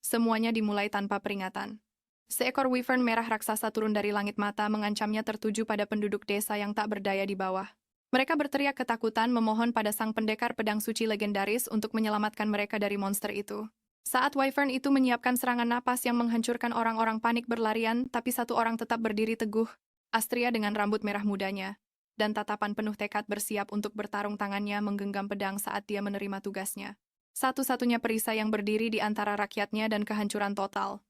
Semuanya dimulai tanpa peringatan. Seekor wyvern merah raksasa turun dari langit mata mengancamnya tertuju pada penduduk desa yang tak berdaya di bawah. Mereka berteriak ketakutan memohon pada sang pendekar pedang suci legendaris untuk menyelamatkan mereka dari monster itu. Saat wyvern itu menyiapkan serangan napas yang menghancurkan orang-orang panik berlarian, tapi satu orang tetap berdiri teguh, Astria dengan rambut merah mudanya, dan tatapan penuh tekad bersiap untuk bertarung tangannya menggenggam pedang saat dia menerima tugasnya. Satu-satunya perisai yang berdiri di antara rakyatnya dan kehancuran total.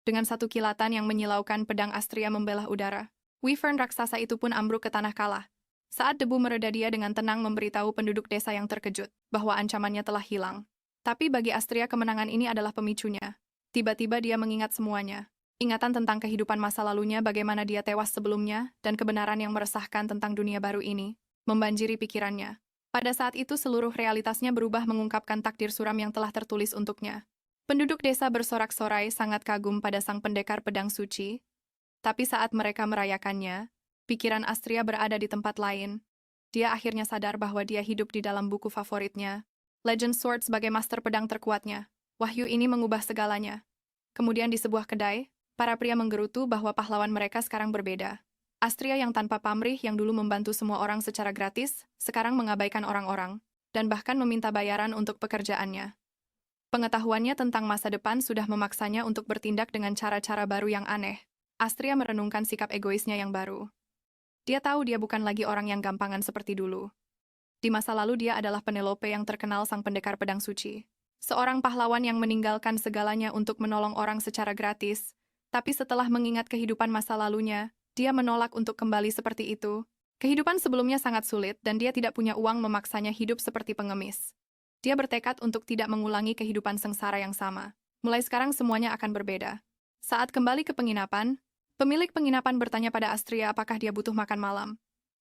Dengan satu kilatan yang menyilaukan pedang Astria membelah udara, wyvern raksasa itu pun ambruk ke tanah kalah. Saat debu mereda dia dengan tenang memberitahu penduduk desa yang terkejut bahwa ancamannya telah hilang. Tapi bagi Astria kemenangan ini adalah pemicunya. Tiba-tiba dia mengingat semuanya. Ingatan tentang kehidupan masa lalunya, bagaimana dia tewas sebelumnya, dan kebenaran yang meresahkan tentang dunia baru ini, membanjiri pikirannya. Pada saat itu seluruh realitasnya berubah mengungkapkan takdir suram yang telah tertulis untuknya. Penduduk desa bersorak-sorai sangat kagum pada sang pendekar pedang suci, tapi saat mereka merayakannya, pikiran Astria berada di tempat lain. Dia akhirnya sadar bahwa dia hidup di dalam buku favoritnya, Legend Sword sebagai master pedang terkuatnya. Wahyu ini mengubah segalanya. Kemudian di sebuah kedai, para pria menggerutu bahwa pahlawan mereka sekarang berbeda. Astria yang tanpa pamrih yang dulu membantu semua orang secara gratis, sekarang mengabaikan orang-orang, dan bahkan meminta bayaran untuk pekerjaannya. Pengetahuannya tentang masa depan sudah memaksanya untuk bertindak dengan cara-cara baru yang aneh. Astria merenungkan sikap egoisnya yang baru. Dia tahu dia bukan lagi orang yang gampangan seperti dulu. Di masa lalu dia adalah Penelope yang terkenal sang pendekar pedang suci. Seorang pahlawan yang meninggalkan segalanya untuk menolong orang secara gratis. Tapi setelah mengingat kehidupan masa lalunya, dia menolak untuk kembali seperti itu. Kehidupan sebelumnya sangat sulit dan dia tidak punya uang memaksanya hidup seperti pengemis. Dia bertekad untuk tidak mengulangi kehidupan sengsara yang sama. Mulai sekarang semuanya akan berbeda. Saat kembali ke penginapan, pemilik penginapan bertanya pada Astria apakah dia butuh makan malam.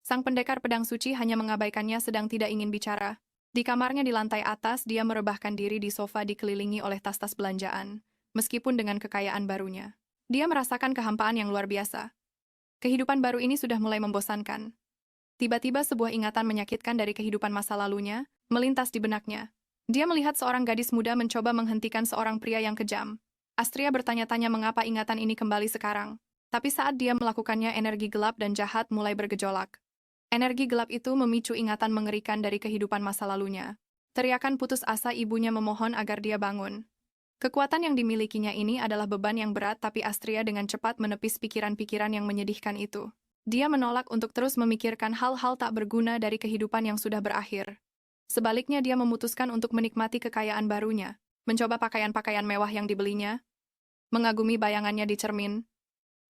Sang pendekar pedang suci hanya mengabaikannya sedang tidak ingin bicara. Di kamarnya di lantai atas, dia merebahkan diri di sofa dikelilingi oleh tas-tas belanjaan, meskipun dengan kekayaan barunya. Dia merasakan kehampaan yang luar biasa. Kehidupan baru ini sudah mulai membosankan. Tiba-tiba sebuah ingatan menyakitkan dari kehidupan masa lalunya melintas di benaknya. Dia melihat seorang gadis muda mencoba menghentikan seorang pria yang kejam. Astria bertanya-tanya mengapa ingatan ini kembali sekarang. Tapi saat dia melakukannya, energi gelap dan jahat mulai bergejolak. Energi gelap itu memicu ingatan mengerikan dari kehidupan masa lalunya. Teriakan putus asa ibunya memohon agar dia bangun. Kekuatan yang dimilikinya ini adalah beban yang berat, tapi Astria dengan cepat menepis pikiran-pikiran yang menyedihkan itu. Dia menolak untuk terus memikirkan hal-hal tak berguna dari kehidupan yang sudah berakhir. Sebaliknya dia memutuskan untuk menikmati kekayaan barunya, mencoba pakaian-pakaian mewah yang dibelinya, mengagumi bayangannya di cermin.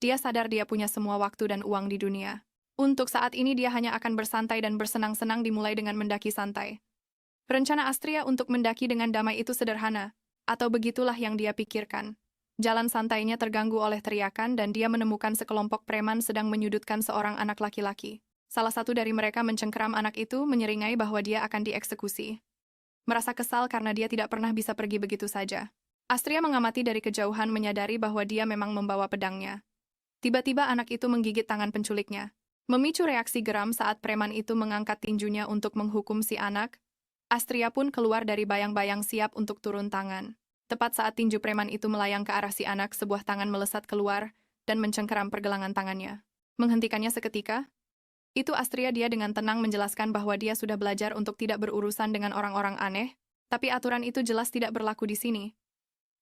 Dia sadar dia punya semua waktu dan uang di dunia. Untuk saat ini dia hanya akan bersantai dan bersenang-senang dimulai dengan mendaki santai. Rencana Astria untuk mendaki dengan damai itu sederhana, atau begitulah yang dia pikirkan. Jalan santainya terganggu oleh teriakan dan dia menemukan sekelompok preman sedang menyudutkan seorang anak laki-laki. Salah satu dari mereka mencengkeram anak itu, menyeringai bahwa dia akan dieksekusi. Merasa kesal karena dia tidak pernah bisa pergi begitu saja. Astria mengamati dari kejauhan menyadari bahwa dia memang membawa pedangnya. Tiba-tiba anak itu menggigit tangan penculiknya. Memicu reaksi geram saat preman itu mengangkat tinjunya untuk menghukum si anak. Astria pun keluar dari bayang-bayang siap untuk turun tangan. Tepat saat tinju preman itu melayang ke arah si anak, sebuah tangan melesat keluar dan mencengkeram pergelangan tangannya. Menghentikannya seketika, itu Astria dia dengan tenang menjelaskan bahwa dia sudah belajar untuk tidak berurusan dengan orang-orang aneh, tapi aturan itu jelas tidak berlaku di sini.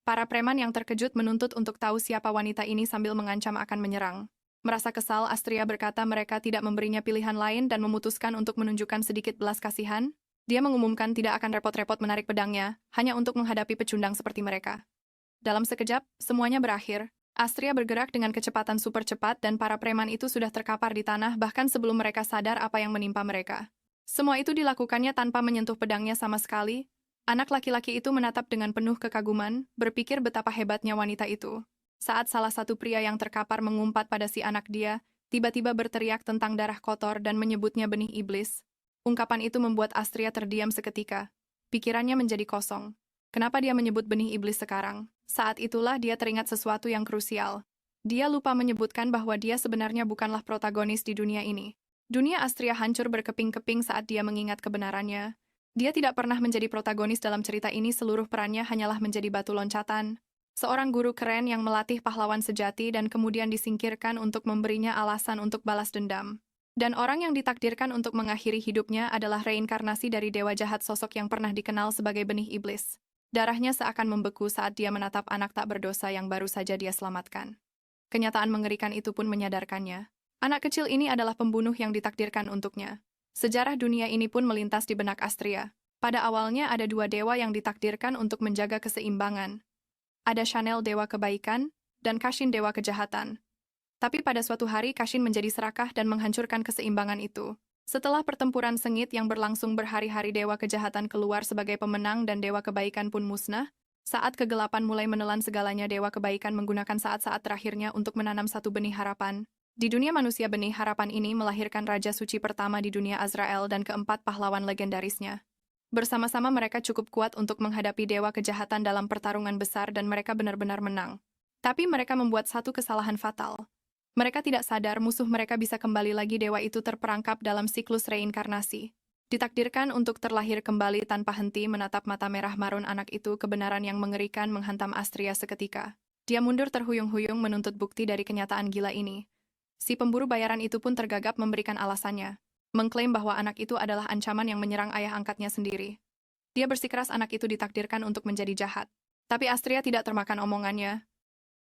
Para preman yang terkejut menuntut untuk tahu siapa wanita ini sambil mengancam akan menyerang. Merasa kesal, Astria berkata mereka tidak memberinya pilihan lain dan memutuskan untuk menunjukkan sedikit belas kasihan. Dia mengumumkan tidak akan repot-repot menarik pedangnya, hanya untuk menghadapi pecundang seperti mereka. Dalam sekejap, semuanya berakhir. Astria bergerak dengan kecepatan super cepat dan para preman itu sudah terkapar di tanah bahkan sebelum mereka sadar apa yang menimpa mereka. Semua itu dilakukannya tanpa menyentuh pedangnya sama sekali. Anak laki-laki itu menatap dengan penuh kekaguman, berpikir betapa hebatnya wanita itu. Saat salah satu pria yang terkapar mengumpat pada si anak dia, tiba-tiba berteriak tentang darah kotor dan menyebutnya benih iblis. Ungkapan itu membuat Astria terdiam seketika. Pikirannya menjadi kosong. Kenapa dia menyebut benih iblis sekarang? Saat itulah dia teringat sesuatu yang krusial. Dia lupa menyebutkan bahwa dia sebenarnya bukanlah protagonis di dunia ini. Dunia Astria hancur berkeping-keping saat dia mengingat kebenarannya. Dia tidak pernah menjadi protagonis dalam cerita ini, seluruh perannya hanyalah menjadi batu loncatan. Seorang guru keren yang melatih pahlawan sejati dan kemudian disingkirkan untuk memberinya alasan untuk balas dendam. Dan orang yang ditakdirkan untuk mengakhiri hidupnya adalah reinkarnasi dari dewa jahat sosok yang pernah dikenal sebagai benih iblis. Darahnya seakan membeku saat dia menatap anak tak berdosa yang baru saja dia selamatkan. Kenyataan mengerikan itu pun menyadarkannya. Anak kecil ini adalah pembunuh yang ditakdirkan untuknya. Sejarah dunia ini pun melintas di benak Astria. Pada awalnya ada dua dewa yang ditakdirkan untuk menjaga keseimbangan. Ada Chanel dewa kebaikan, dan Kashin dewa kejahatan. Tapi pada suatu hari Kashin menjadi serakah dan menghancurkan keseimbangan itu. Setelah pertempuran sengit yang berlangsung berhari-hari dewa kejahatan keluar sebagai pemenang dan dewa kebaikan pun musnah. Saat kegelapan mulai menelan segalanya, dewa kebaikan menggunakan saat-saat terakhirnya untuk menanam satu benih harapan. Di dunia manusia, benih harapan ini melahirkan Raja Suci pertama di dunia Azrael dan keempat pahlawan legendarisnya. Bersama-sama mereka cukup kuat untuk menghadapi dewa kejahatan dalam pertarungan besar dan mereka benar-benar menang. Tapi mereka membuat satu kesalahan fatal. Mereka tidak sadar musuh mereka bisa kembali lagi. Dewa itu terperangkap dalam siklus reinkarnasi. Ditakdirkan untuk terlahir kembali tanpa henti. Menatap mata merah marun anak itu, kebenaran yang mengerikan menghantam Astria seketika. Dia mundur terhuyung-huyung menuntut bukti dari kenyataan gila ini. Si pemburu bayaran itu pun tergagap memberikan alasannya. Mengklaim bahwa anak itu adalah ancaman yang menyerang ayah angkatnya sendiri. Dia bersikeras anak itu ditakdirkan untuk menjadi jahat. Tapi Astria tidak termakan omongannya.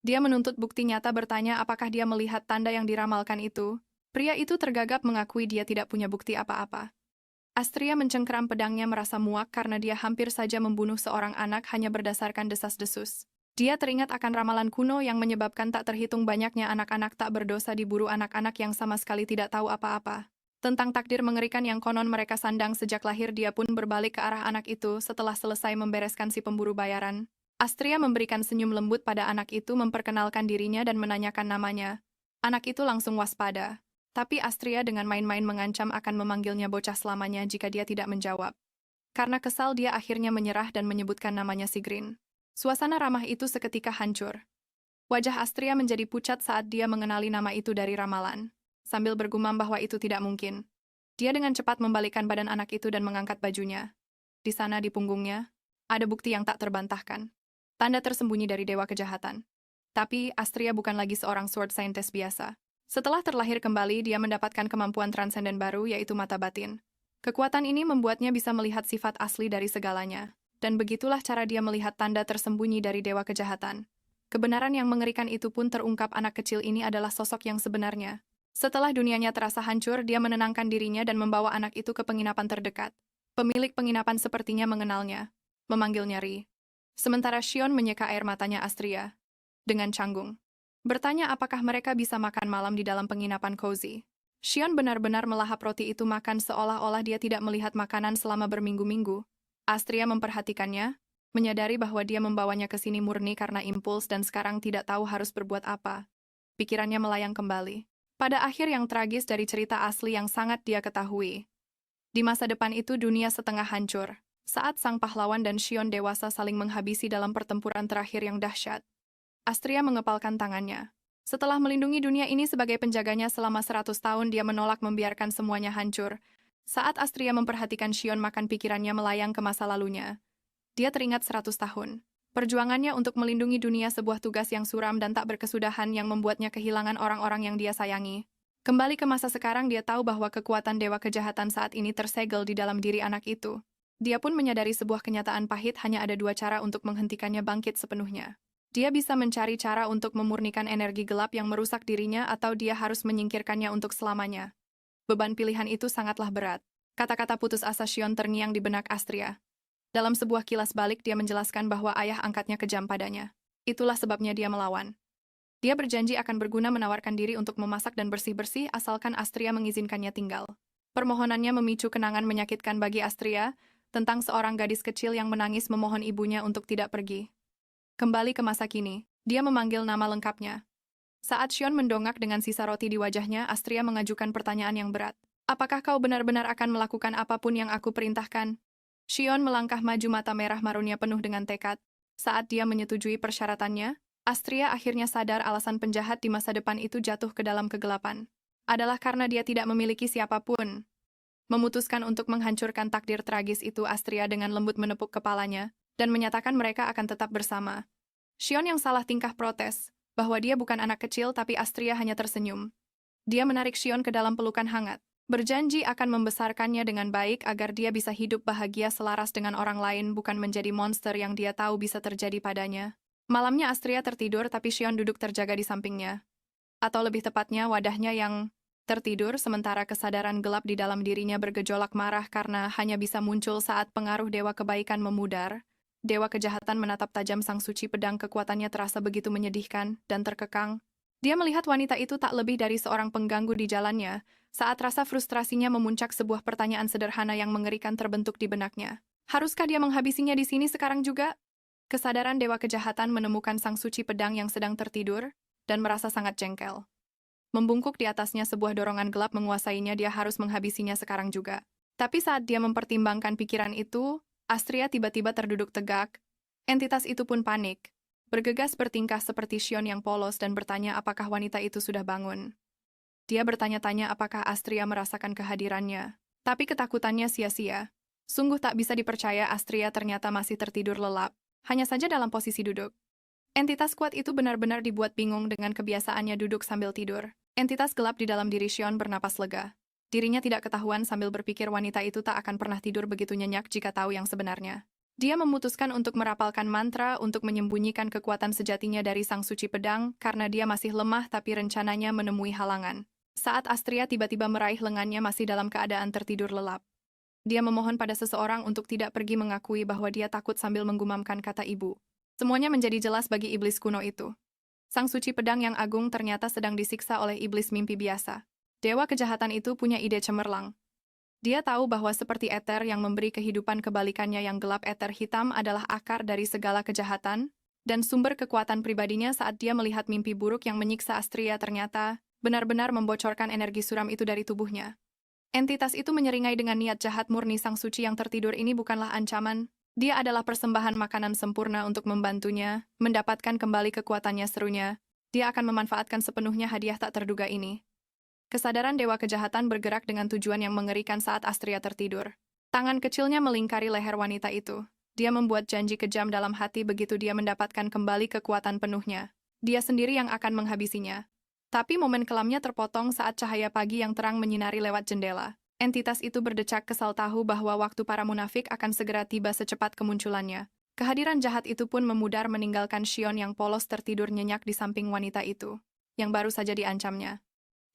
Dia menuntut bukti nyata, bertanya apakah dia melihat tanda yang diramalkan itu. Pria itu tergagap mengakui dia tidak punya bukti apa-apa. Astria mencengkeram pedangnya merasa muak karena dia hampir saja membunuh seorang anak hanya berdasarkan desas-desus. Dia teringat akan ramalan kuno yang menyebabkan tak terhitung banyaknya anak-anak tak berdosa diburu anak-anak yang sama sekali tidak tahu apa-apa. Tentang takdir mengerikan yang konon mereka sandang sejak lahir. Dia pun berbalik ke arah anak itu setelah selesai membereskan si pemburu bayaran. Astria memberikan senyum lembut pada anak itu, memperkenalkan dirinya dan menanyakan namanya. Anak itu langsung waspada. Tapi Astria dengan main-main mengancam akan memanggilnya bocah selamanya jika dia tidak menjawab. Karena kesal, dia akhirnya menyerah dan menyebutkan namanya Sigrin. Suasana ramah itu seketika hancur. Wajah Astria menjadi pucat saat dia mengenali nama itu dari ramalan. Sambil bergumam bahwa itu tidak mungkin. Dia dengan cepat membalikkan badan anak itu dan mengangkat bajunya. Di sana di punggungnya, ada bukti yang tak terbantahkan. Tanda tersembunyi dari dewa kejahatan. Tapi Astria bukan lagi seorang sword scientist biasa. Setelah terlahir kembali, dia mendapatkan kemampuan transenden baru, yaitu mata batin. Kekuatan ini membuatnya bisa melihat sifat asli dari segalanya. Dan begitulah cara dia melihat tanda tersembunyi dari dewa kejahatan. Kebenaran yang mengerikan itu pun terungkap. Anak kecil ini adalah sosok yang sebenarnya. Setelah dunianya terasa hancur, dia menenangkan dirinya dan membawa anak itu ke penginapan terdekat. Pemilik penginapan sepertinya mengenalnya. Memanggilnya Ri. Sementara Shion menyeka air matanya Astria. Dengan canggung. Bertanya apakah mereka bisa makan malam di dalam penginapan cozy. Shion benar-benar melahap roti itu makan seolah-olah dia tidak melihat makanan selama berminggu-minggu. Astria memperhatikannya, menyadari bahwa dia membawanya ke sini murni karena impuls dan sekarang tidak tahu harus berbuat apa. Pikirannya melayang kembali. Pada akhir yang tragis dari cerita asli yang sangat dia ketahui. Di masa depan itu dunia setengah hancur. Saat sang pahlawan dan Shion dewasa saling menghabisi dalam pertempuran terakhir yang dahsyat. Astria mengepalkan tangannya. Setelah melindungi dunia ini sebagai penjaganya selama 100 tahun, dia menolak membiarkan semuanya hancur. Saat Astria memperhatikan Shion makan, pikirannya melayang ke masa lalunya. Dia teringat 100 tahun. Perjuangannya untuk melindungi dunia, sebuah tugas yang suram dan tak berkesudahan yang membuatnya kehilangan orang-orang yang dia sayangi. Kembali ke masa sekarang, dia tahu bahwa kekuatan dewa kejahatan saat ini tersegel di dalam diri anak itu. Dia pun menyadari sebuah kenyataan pahit, hanya ada dua cara untuk menghentikannya bangkit sepenuhnya. Dia bisa mencari cara untuk memurnikan energi gelap yang merusak dirinya atau dia harus menyingkirkannya untuk selamanya. Beban pilihan itu sangatlah berat. Kata-kata putus asa Shion terngiang di benak Astria. Dalam sebuah kilas balik dia menjelaskan bahwa ayah angkatnya kejam padanya. Itulah sebabnya dia melawan. Dia berjanji akan berguna menawarkan diri untuk memasak dan bersih-bersih asalkan Astria mengizinkannya tinggal. Permohonannya memicu kenangan menyakitkan bagi Astria, tentang seorang gadis kecil yang menangis memohon ibunya untuk tidak pergi. Kembali ke masa kini, dia memanggil nama lengkapnya. Saat Shion mendongak dengan sisa roti di wajahnya, Astria mengajukan pertanyaan yang berat. Apakah kau benar-benar akan melakukan apapun yang aku perintahkan? Shion melangkah maju, mata merah marunnya penuh dengan tekad. Saat dia menyetujui persyaratannya, Astria akhirnya sadar alasan penjahat di masa depan itu jatuh ke dalam kegelapan. Adalah karena dia tidak memiliki siapapun. Memutuskan untuk menghancurkan takdir tragis itu, Astria dengan lembut menepuk kepalanya, dan menyatakan mereka akan tetap bersama. Shion yang salah tingkah protes, bahwa dia bukan anak kecil tapi Astria hanya tersenyum. Dia menarik Shion ke dalam pelukan hangat, berjanji akan membesarkannya dengan baik agar dia bisa hidup bahagia selaras dengan orang lain bukan menjadi monster yang dia tahu bisa terjadi padanya. Malamnya Astria tertidur tapi Shion duduk terjaga di sampingnya. Atau lebih tepatnya wadahnya yang tertidur sementara kesadaran gelap di dalam dirinya bergejolak marah karena hanya bisa muncul saat pengaruh dewa kebaikan memudar. Dewa kejahatan menatap tajam sang suci pedang, kekuatannya terasa begitu menyedihkan dan terkekang. Dia melihat wanita itu tak lebih dari seorang pengganggu di jalannya, saat rasa frustrasinya memuncak sebuah pertanyaan sederhana yang mengerikan terbentuk di benaknya. Haruskah dia menghabisinya di sini sekarang juga? Kesadaran dewa kejahatan menemukan sang suci pedang yang sedang tertidur, dan merasa sangat jengkel. Membungkuk di atasnya sebuah dorongan gelap menguasainya, dia harus menghabisinya sekarang juga. Tapi saat dia mempertimbangkan pikiran itu, Astria tiba-tiba terduduk tegak. Entitas itu pun panik. Bergegas bertingkah seperti Shion yang polos dan bertanya apakah wanita itu sudah bangun. Dia bertanya-tanya apakah Astria merasakan kehadirannya. Tapi ketakutannya sia-sia. Sungguh tak bisa dipercaya Astria ternyata masih tertidur lelap, hanya saja dalam posisi duduk. Entitas kuat itu benar-benar dibuat bingung dengan kebiasaannya duduk sambil tidur. Entitas gelap di dalam diri Shion bernapas lega. Dirinya tidak ketahuan sambil berpikir wanita itu tak akan pernah tidur begitu nyenyak jika tahu yang sebenarnya. Dia memutuskan untuk merapalkan mantra untuk menyembunyikan kekuatan sejatinya dari sang suci pedang karena dia masih lemah tapi rencananya menemui halangan. Saat Astria tiba-tiba meraih lengannya masih dalam keadaan tertidur lelap. Dia memohon pada seseorang untuk tidak pergi, mengakui bahwa dia takut sambil menggumamkan kata ibu. Semuanya menjadi jelas bagi iblis kuno itu. Sang suci pedang yang agung ternyata sedang disiksa oleh iblis mimpi biasa. Dewa kejahatan itu punya ide cemerlang. Dia tahu bahwa seperti eter yang memberi kehidupan, kebalikannya yang gelap, eter hitam adalah akar dari segala kejahatan, dan sumber kekuatan pribadinya. Saat dia melihat mimpi buruk yang menyiksa Astria ternyata benar-benar membocorkan energi suram itu dari tubuhnya. Entitas itu menyeringai dengan niat jahat murni. Sang suci yang tertidur ini bukanlah ancaman, dia adalah persembahan makanan sempurna untuk membantunya mendapatkan kembali kekuatannya, serunya. Dia akan memanfaatkan sepenuhnya hadiah tak terduga ini. Kesadaran dewa kejahatan bergerak dengan tujuan yang mengerikan saat Astria tertidur. Tangan kecilnya melingkari leher wanita itu. Dia membuat janji kejam dalam hati begitu dia mendapatkan kembali kekuatan penuhnya. Dia sendiri yang akan menghabisinya. Tapi momen kelamnya terpotong saat cahaya pagi yang terang menyinari lewat jendela. Entitas itu berdecak kesal, tahu bahwa waktu para munafik akan segera tiba secepat kemunculannya. Kehadiran jahat itu pun memudar meninggalkan Shion yang polos tertidur nyenyak di samping wanita itu, yang baru saja diancamnya.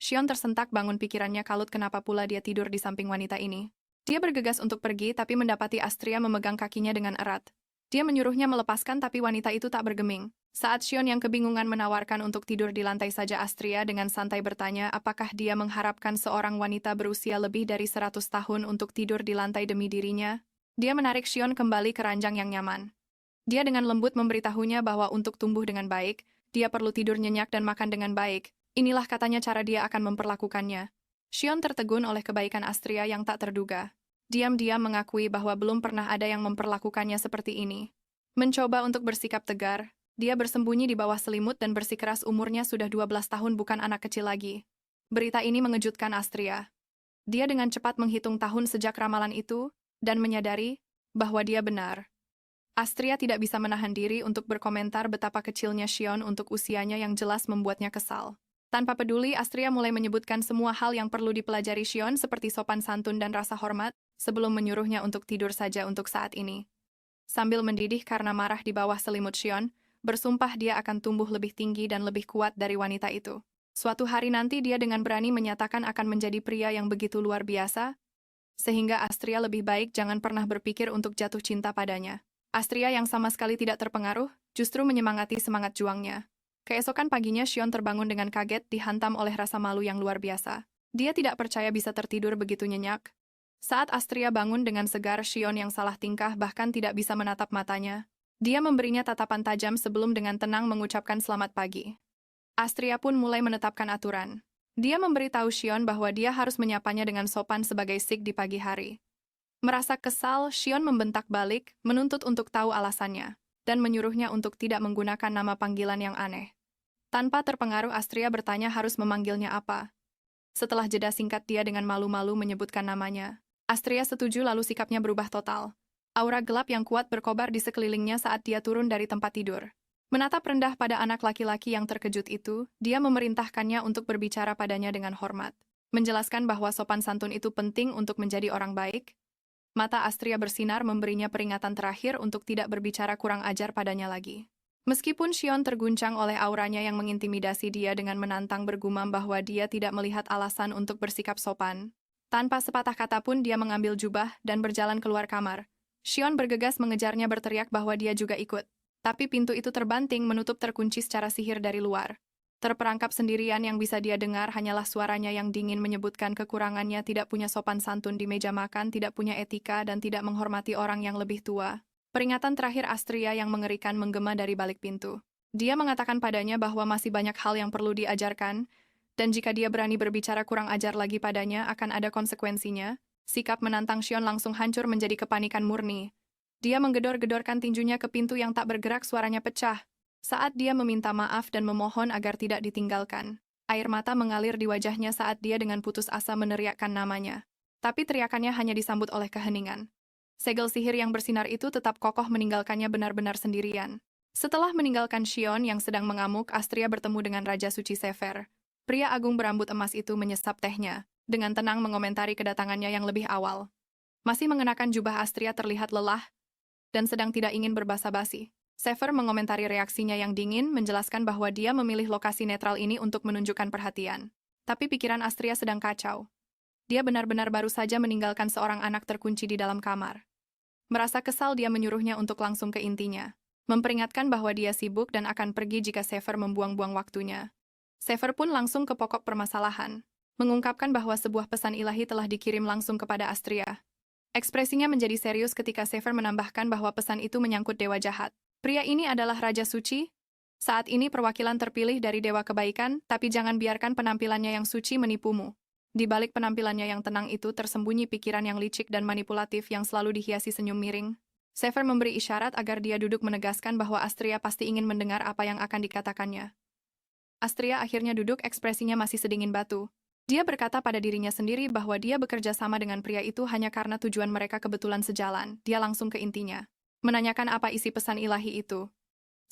Shion tersentak bangun, pikirannya kalut, kenapa pula dia tidur di samping wanita ini. Dia bergegas untuk pergi tapi mendapati Astria memegang kakinya dengan erat. Dia menyuruhnya melepaskan tapi wanita itu tak bergeming. Saat Shion yang kebingungan menawarkan untuk tidur di lantai saja, Astria dengan santai bertanya apakah dia mengharapkan seorang wanita berusia lebih dari 100 tahun untuk tidur di lantai demi dirinya. Dia menarik Shion kembali ke ranjang yang nyaman. Dia dengan lembut memberitahunya bahwa untuk tumbuh dengan baik, dia perlu tidur nyenyak dan makan dengan baik. Inilah katanya cara dia akan memperlakukannya. Shion tertegun oleh kebaikan Astria yang tak terduga. Diam-diam mengakui bahwa belum pernah ada yang memperlakukannya seperti ini. Mencoba untuk bersikap tegar, dia bersembunyi di bawah selimut dan bersikeras umurnya sudah 12 tahun, bukan anak kecil lagi. Berita ini mengejutkan Astria. Dia dengan cepat menghitung tahun sejak ramalan itu, dan menyadari bahwa dia benar. Astria tidak bisa menahan diri untuk berkomentar betapa kecilnya Shion untuk usianya yang jelas membuatnya kesal. Tanpa peduli, Astria mulai menyebutkan semua hal yang perlu dipelajari Shion seperti sopan santun dan rasa hormat, sebelum menyuruhnya untuk tidur saja untuk saat ini. Sambil mendidih karena marah di bawah selimut, Shion bersumpah dia akan tumbuh lebih tinggi dan lebih kuat dari wanita itu. Suatu hari nanti dia dengan berani menyatakan akan menjadi pria yang begitu luar biasa, sehingga Astria lebih baik jangan pernah berpikir untuk jatuh cinta padanya. Astria yang sama sekali tidak terpengaruh, justru menyemangati semangat juangnya. Keesokan paginya Shion terbangun dengan kaget, dihantam oleh rasa malu yang luar biasa. Dia tidak percaya bisa tertidur begitu nyenyak. Saat Astria bangun dengan segar, Shion yang salah tingkah bahkan tidak bisa menatap matanya. Dia memberinya tatapan tajam sebelum dengan tenang mengucapkan selamat pagi. Astria pun mulai menetapkan aturan. Dia memberitahu Shion bahwa dia harus menyapanya dengan sopan sebagai Sik di pagi hari. Merasa kesal, Shion membentak balik, menuntut untuk tahu alasannya, dan menyuruhnya untuk tidak menggunakan nama panggilan yang aneh. Tanpa terpengaruh, Astria bertanya harus memanggilnya apa. Setelah jeda singkat, dia dengan malu-malu menyebutkan namanya. Astria setuju, lalu sikapnya berubah total. Aura gelap yang kuat berkobar di sekelilingnya saat dia turun dari tempat tidur. Menatap rendah pada anak laki-laki yang terkejut itu, dia memerintahkannya untuk berbicara padanya dengan hormat. Menjelaskan bahwa sopan santun itu penting untuk menjadi orang baik. Mata Astria bersinar memberinya peringatan terakhir untuk tidak berbicara kurang ajar padanya lagi. Meskipun Shion terguncang oleh auranya yang mengintimidasi dia dengan menantang bergumam bahwa dia tidak melihat alasan untuk bersikap sopan. Tanpa sepatah kata pun dia mengambil jubah dan berjalan keluar kamar. Shion bergegas mengejarnya berteriak bahwa dia juga ikut. Tapi pintu itu terbanting menutup terkunci secara sihir dari luar. Terperangkap sendirian yang bisa dia dengar hanyalah suaranya yang dingin menyebutkan kekurangannya tidak punya sopan santun di meja makan, tidak punya etika, dan tidak menghormati orang yang lebih tua. Peringatan terakhir Astria yang mengerikan menggema dari balik pintu. Dia mengatakan padanya bahwa masih banyak hal yang perlu diajarkan, dan jika dia berani berbicara kurang ajar lagi padanya akan ada konsekuensinya. Sikap menantang Shion langsung hancur menjadi kepanikan murni. Dia menggedor-gedorkan tinjunya ke pintu yang tak bergerak, suaranya pecah. Saat dia meminta maaf dan memohon agar tidak ditinggalkan, air mata mengalir di wajahnya saat dia dengan putus asa meneriakkan namanya. Tapi teriakannya hanya disambut oleh keheningan. Segel sihir yang bersinar itu tetap kokoh meninggalkannya benar-benar sendirian. Setelah meninggalkan Shion yang sedang mengamuk, Astria bertemu dengan Raja Suci Sefer. Pria agung berambut emas itu menyesap tehnya, dengan tenang mengomentari kedatangannya yang lebih awal. Masih mengenakan jubah, Astria terlihat lelah dan sedang tidak ingin berbasa-basi. Sefer mengomentari reaksinya yang dingin, menjelaskan bahwa dia memilih lokasi netral ini untuk menunjukkan perhatian. Tapi pikiran Astria sedang kacau. Dia benar-benar baru saja meninggalkan seorang anak terkunci di dalam kamar. Merasa kesal, dia menyuruhnya untuk langsung ke intinya. Memperingatkan bahwa dia sibuk dan akan pergi jika Sefer membuang-buang waktunya. Sefer pun langsung ke pokok permasalahan. Mengungkapkan bahwa sebuah pesan ilahi telah dikirim langsung kepada Astria. Ekspresinya menjadi serius ketika Sefer menambahkan bahwa pesan itu menyangkut dewa jahat. Pria ini adalah Raja Suci. Saat ini perwakilan terpilih dari Dewa Kebaikan, tapi jangan biarkan penampilannya yang suci menipumu. Di balik penampilannya yang tenang itu tersembunyi pikiran yang licik dan manipulatif yang selalu dihiasi senyum miring. Sefer memberi isyarat agar dia duduk, menegaskan bahwa Astria pasti ingin mendengar apa yang akan dikatakannya. Astria akhirnya duduk, ekspresinya masih sedingin batu. Dia berkata pada dirinya sendiri bahwa dia bekerja sama dengan pria itu hanya karena tujuan mereka kebetulan sejalan. Dia langsung ke intinya. Menanyakan apa isi pesan ilahi itu.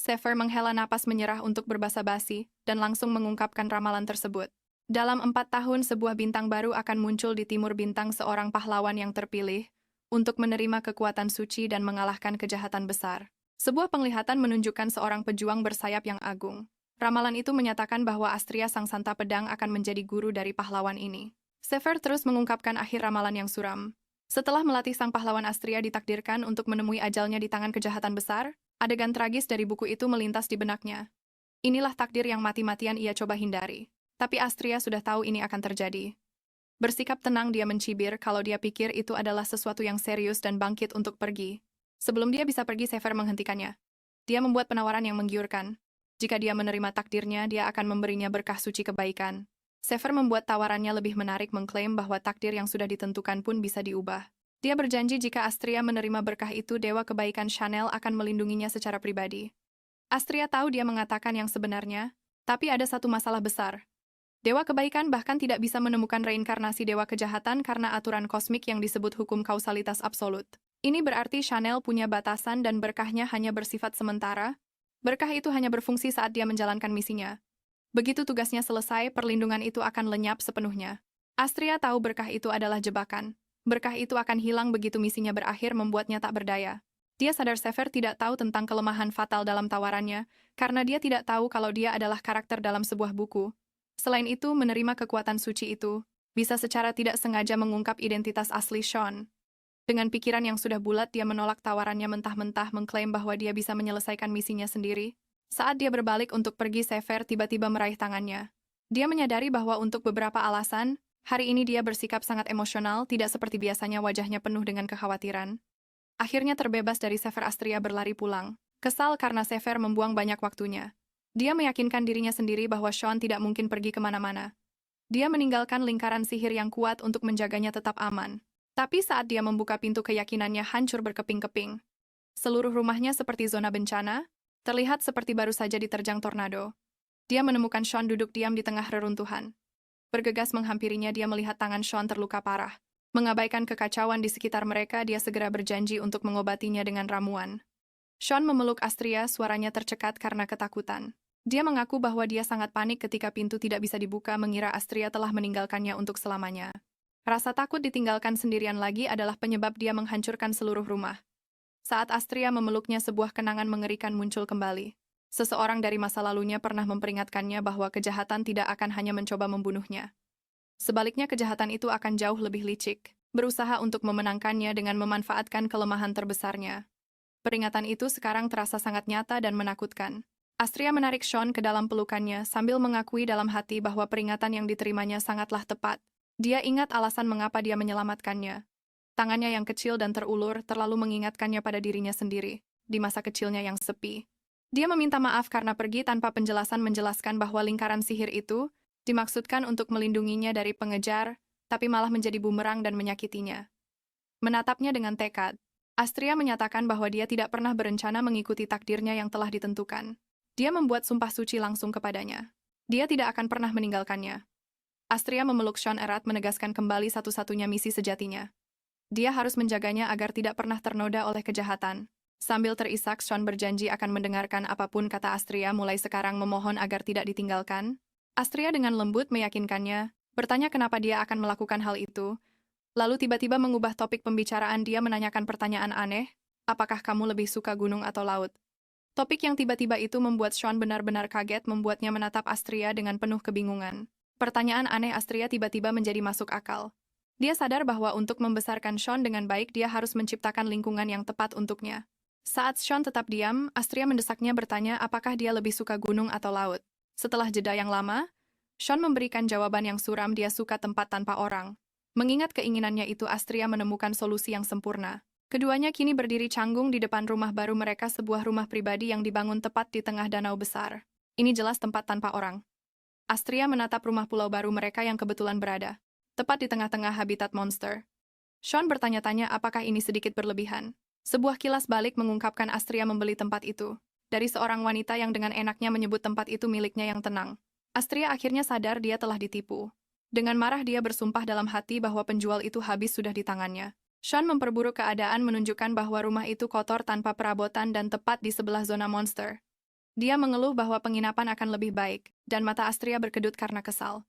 Sefer menghela napas menyerah untuk berbasa-basi, dan langsung mengungkapkan ramalan tersebut. Dalam 4 tahun sebuah bintang baru akan muncul di timur bintang, seorang pahlawan yang terpilih, untuk menerima kekuatan suci dan mengalahkan kejahatan besar. Sebuah penglihatan menunjukkan seorang pejuang bersayap yang agung. Ramalan itu menyatakan bahwa Astria sang santa pedang akan menjadi guru dari pahlawan ini. Sefer terus mengungkapkan akhir ramalan yang suram. Setelah melatih sang pahlawan, Astria ditakdirkan untuk menemui ajalnya di tangan kejahatan besar. Adegan tragis dari buku itu melintas di benaknya. Inilah takdir yang mati-matian ia coba hindari. Tapi Astria sudah tahu ini akan terjadi. Bersikap tenang dia mencibir kalau dia pikir itu adalah sesuatu yang serius dan bangkit untuk pergi. Sebelum dia bisa pergi, Sefer menghentikannya. Dia membuat penawaran yang menggiurkan. Jika dia menerima takdirnya, dia akan memberinya berkah suci kebaikan. Sefer membuat tawarannya lebih menarik, mengklaim bahwa takdir yang sudah ditentukan pun bisa diubah. Dia berjanji jika Astria menerima berkah itu, Dewa Kebaikan Chanel akan melindunginya secara pribadi. Astria tahu dia mengatakan yang sebenarnya, tapi ada satu masalah besar. Dewa Kebaikan bahkan tidak bisa menemukan reinkarnasi Dewa Kejahatan karena aturan kosmik yang disebut hukum kausalitas absolut. Ini berarti Chanel punya batasan dan berkahnya hanya bersifat sementara. Berkah itu hanya berfungsi saat dia menjalankan misinya. Begitu tugasnya selesai, perlindungan itu akan lenyap sepenuhnya. Astria tahu berkah itu adalah jebakan. Berkah itu akan hilang begitu misinya berakhir, membuatnya tak berdaya. Dia sadar Sefer tidak tahu tentang kelemahan fatal dalam tawarannya, karena dia tidak tahu kalau dia adalah karakter dalam sebuah buku. Selain itu, menerima kekuatan suci itu bisa secara tidak sengaja mengungkap identitas asli Sean. Dengan pikiran yang sudah bulat, dia menolak tawarannya mentah-mentah, mengklaim bahwa dia bisa menyelesaikan misinya sendiri. Saat dia berbalik untuk pergi, Sefer tiba-tiba meraih tangannya. Dia menyadari bahwa untuk beberapa alasan, hari ini dia bersikap sangat emosional, tidak seperti biasanya wajahnya penuh dengan kekhawatiran. Akhirnya terbebas dari Sefer, Astria berlari pulang. Kesal karena Sefer membuang banyak waktunya. Dia meyakinkan dirinya sendiri bahwa Sean tidak mungkin pergi kemana-mana. Dia meninggalkan lingkaran sihir yang kuat untuk menjaganya tetap aman. Tapi saat dia membuka pintu, keyakinannya hancur berkeping-keping. Seluruh rumahnya seperti zona bencana, terlihat seperti baru saja diterjang tornado. Dia menemukan Sean duduk diam di tengah reruntuhan. Bergegas menghampirinya, dia melihat tangan Sean terluka parah. Mengabaikan kekacauan di sekitar mereka, dia segera berjanji untuk mengobatinya dengan ramuan. Sean memeluk Astria, suaranya tercekat karena ketakutan. Dia mengaku bahwa dia sangat panik ketika pintu tidak bisa dibuka mengira Astria telah meninggalkannya untuk selamanya. Rasa takut ditinggalkan sendirian lagi adalah penyebab dia menghancurkan seluruh rumah. Saat Astria memeluknya, sebuah kenangan mengerikan muncul kembali. Seseorang dari masa lalunya pernah memperingatkannya bahwa kejahatan tidak akan hanya mencoba membunuhnya. Sebaliknya, kejahatan itu akan jauh lebih licik, berusaha untuk memenangkannya dengan memanfaatkan kelemahan terbesarnya. Peringatan itu sekarang terasa sangat nyata dan menakutkan. Astria menarik Sean ke dalam pelukannya sambil mengakui dalam hati bahwa peringatan yang diterimanya sangatlah tepat. Dia ingat alasan mengapa dia menyelamatkannya. Tangannya yang kecil dan terulur terlalu mengingatkannya pada dirinya sendiri, di masa kecilnya yang sepi. Dia meminta maaf karena pergi tanpa penjelasan, menjelaskan bahwa lingkaran sihir itu dimaksudkan untuk melindunginya dari pengejar, tapi malah menjadi bumerang dan menyakitinya. Menatapnya dengan tekad, Astria menyatakan bahwa dia tidak pernah berencana mengikuti takdirnya yang telah ditentukan. Dia membuat sumpah suci langsung kepadanya. Dia tidak akan pernah meninggalkannya. Astria memeluk Sean erat, menegaskan kembali satu-satunya misi sejatinya. Dia harus menjaganya agar tidak pernah ternoda oleh kejahatan. Sambil terisak, Sean berjanji akan mendengarkan apapun kata Astria, mulai sekarang memohon agar tidak ditinggalkan. Astria dengan lembut meyakinkannya, bertanya kenapa dia akan melakukan hal itu. Lalu tiba-tiba mengubah topik pembicaraan. Dia menanyakan pertanyaan aneh, apakah kamu lebih suka gunung atau laut? Topik yang tiba-tiba itu membuat Sean benar-benar kaget, membuatnya menatap Astria dengan penuh kebingungan. Pertanyaan aneh Astria tiba-tiba menjadi masuk akal. Dia sadar bahwa untuk membesarkan Sean dengan baik, dia harus menciptakan lingkungan yang tepat untuknya. Saat Sean tetap diam, Astria mendesaknya bertanya apakah dia lebih suka gunung atau laut. Setelah jeda yang lama, Sean memberikan jawaban yang suram, dia suka tempat tanpa orang. Mengingat keinginannya itu, Astria menemukan solusi yang sempurna. Keduanya kini berdiri canggung di depan rumah baru mereka, sebuah rumah pribadi yang dibangun tepat di tengah danau besar. Ini jelas tempat tanpa orang. Astria menatap rumah pulau baru mereka yang kebetulan berada tepat di tengah-tengah habitat monster. Sean bertanya-tanya apakah ini sedikit berlebihan. Sebuah kilas balik mengungkapkan Astria membeli tempat itu dari seorang wanita yang dengan enaknya menyebut tempat itu miliknya yang tenang. Astria akhirnya sadar dia telah ditipu. Dengan marah dia bersumpah dalam hati bahwa penjual itu habis sudah di tangannya. Sean memperburuk keadaan, menunjukkan bahwa rumah itu kotor tanpa perabotan dan tepat di sebelah zona monster. Dia mengeluh bahwa penginapan akan lebih baik, dan mata Astria berkedut karena kesal.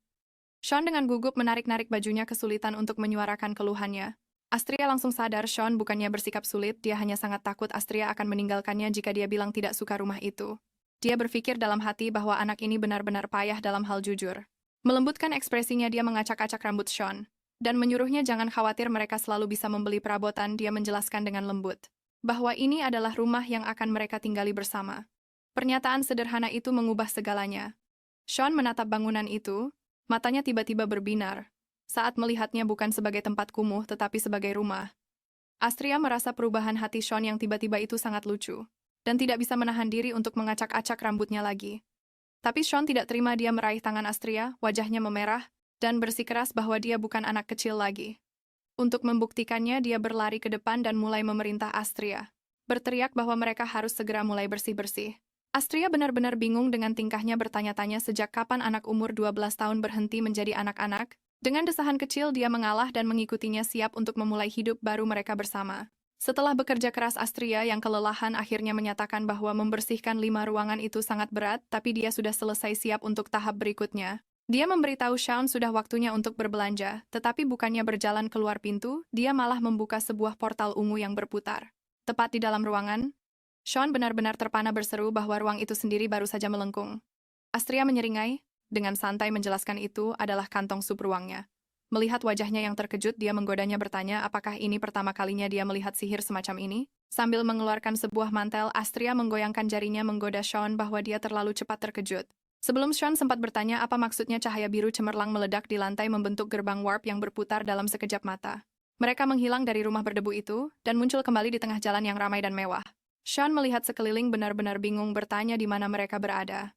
Sean dengan gugup menarik-narik bajunya, kesulitan untuk menyuarakan keluhannya. Astria langsung sadar Sean bukannya bersikap sulit, dia hanya sangat takut Astria akan meninggalkannya jika dia bilang tidak suka rumah itu. Dia berpikir dalam hati bahwa anak ini benar-benar payah dalam hal jujur. Melembutkan ekspresinya, dia mengacak-acak rambut Sean dan menyuruhnya jangan khawatir, mereka selalu bisa membeli perabotan. Dia menjelaskan dengan lembut bahwa ini adalah rumah yang akan mereka tinggali bersama. Pernyataan sederhana itu mengubah segalanya. Sean menatap bangunan itu, matanya tiba-tiba berbinar saat melihatnya bukan sebagai tempat kumuh tetapi sebagai rumah. Astria merasa perubahan hati Sean yang tiba-tiba itu sangat lucu dan tidak bisa menahan diri untuk mengacak-acak rambutnya lagi. Tapi Sean tidak terima, dia meraih tangan Astria, wajahnya memerah, dan bersikeras bahwa dia bukan anak kecil lagi. Untuk membuktikannya, dia berlari ke depan dan mulai memerintah Astria, berteriak bahwa mereka harus segera mulai bersih-bersih. Astria benar-benar bingung dengan tingkahnya, bertanya-tanya sejak kapan anak umur 12 tahun berhenti menjadi anak-anak. Dengan desahan kecil dia mengalah dan mengikutinya, siap untuk memulai hidup baru mereka bersama. Setelah bekerja keras, Astria yang kelelahan akhirnya menyatakan bahwa membersihkan 5 ruangan itu sangat berat, tapi dia sudah selesai, siap untuk tahap berikutnya. Dia memberitahu Sean sudah waktunya untuk berbelanja, tetapi bukannya berjalan keluar pintu, dia malah membuka sebuah portal ungu yang berputar. Tepat di dalam ruangan, Sean benar-benar terpana, berseru bahwa ruang itu sendiri baru saja melengkung. Astria menyeringai, dengan santai menjelaskan itu adalah kantong sup ruangnya. Melihat wajahnya yang terkejut, dia menggodanya bertanya apakah ini pertama kalinya dia melihat sihir semacam ini. Sambil mengeluarkan sebuah mantel, Astria menggoyangkan jarinya menggoda Sean bahwa dia terlalu cepat terkejut. Sebelum Sean sempat bertanya apa maksudnya, cahaya biru cemerlang meledak di lantai membentuk gerbang warp yang berputar dalam sekejap mata. Mereka menghilang dari rumah berdebu itu dan muncul kembali di tengah jalan yang ramai dan mewah. Sean melihat sekeliling benar-benar bingung, bertanya di mana mereka berada.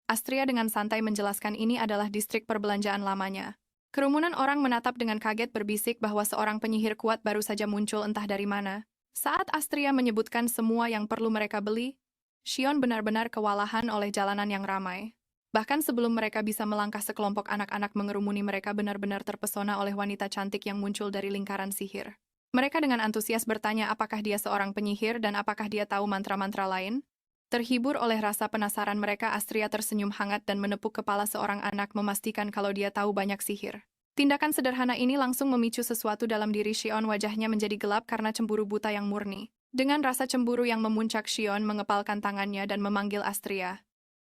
Astria dengan santai menjelaskan ini adalah distrik perbelanjaan lamanya. Kerumunan orang menatap dengan kaget, berbisik bahwa seorang penyihir kuat baru saja muncul entah dari mana. Saat Astria menyebutkan semua yang perlu mereka beli, Sean benar-benar kewalahan oleh jalanan yang ramai. Bahkan sebelum mereka bisa melangkah, sekelompok anak-anak mengerumuni mereka, benar-benar terpesona oleh wanita cantik yang muncul dari lingkaran sihir. Mereka dengan antusias bertanya apakah dia seorang penyihir dan apakah dia tahu mantra-mantra lain. Terhibur oleh rasa penasaran mereka, Astria tersenyum hangat dan menepuk kepala seorang anak memastikan kalau dia tahu banyak sihir. Tindakan sederhana ini langsung memicu sesuatu dalam diri Shion, wajahnya menjadi gelap karena cemburu buta yang murni. Dengan rasa cemburu yang memuncak, Shion mengepalkan tangannya dan memanggil Astria.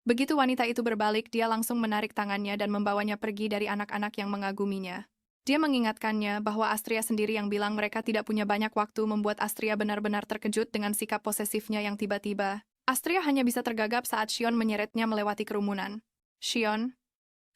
Begitu wanita itu berbalik, dia langsung menarik tangannya dan membawanya pergi dari anak-anak yang mengaguminya. Dia mengingatkannya bahwa Astria sendiri yang bilang mereka tidak punya banyak waktu, membuat Astria benar-benar terkejut dengan sikap posesifnya yang tiba-tiba. Astria hanya bisa tergagap saat Shion menyeretnya melewati kerumunan. Shion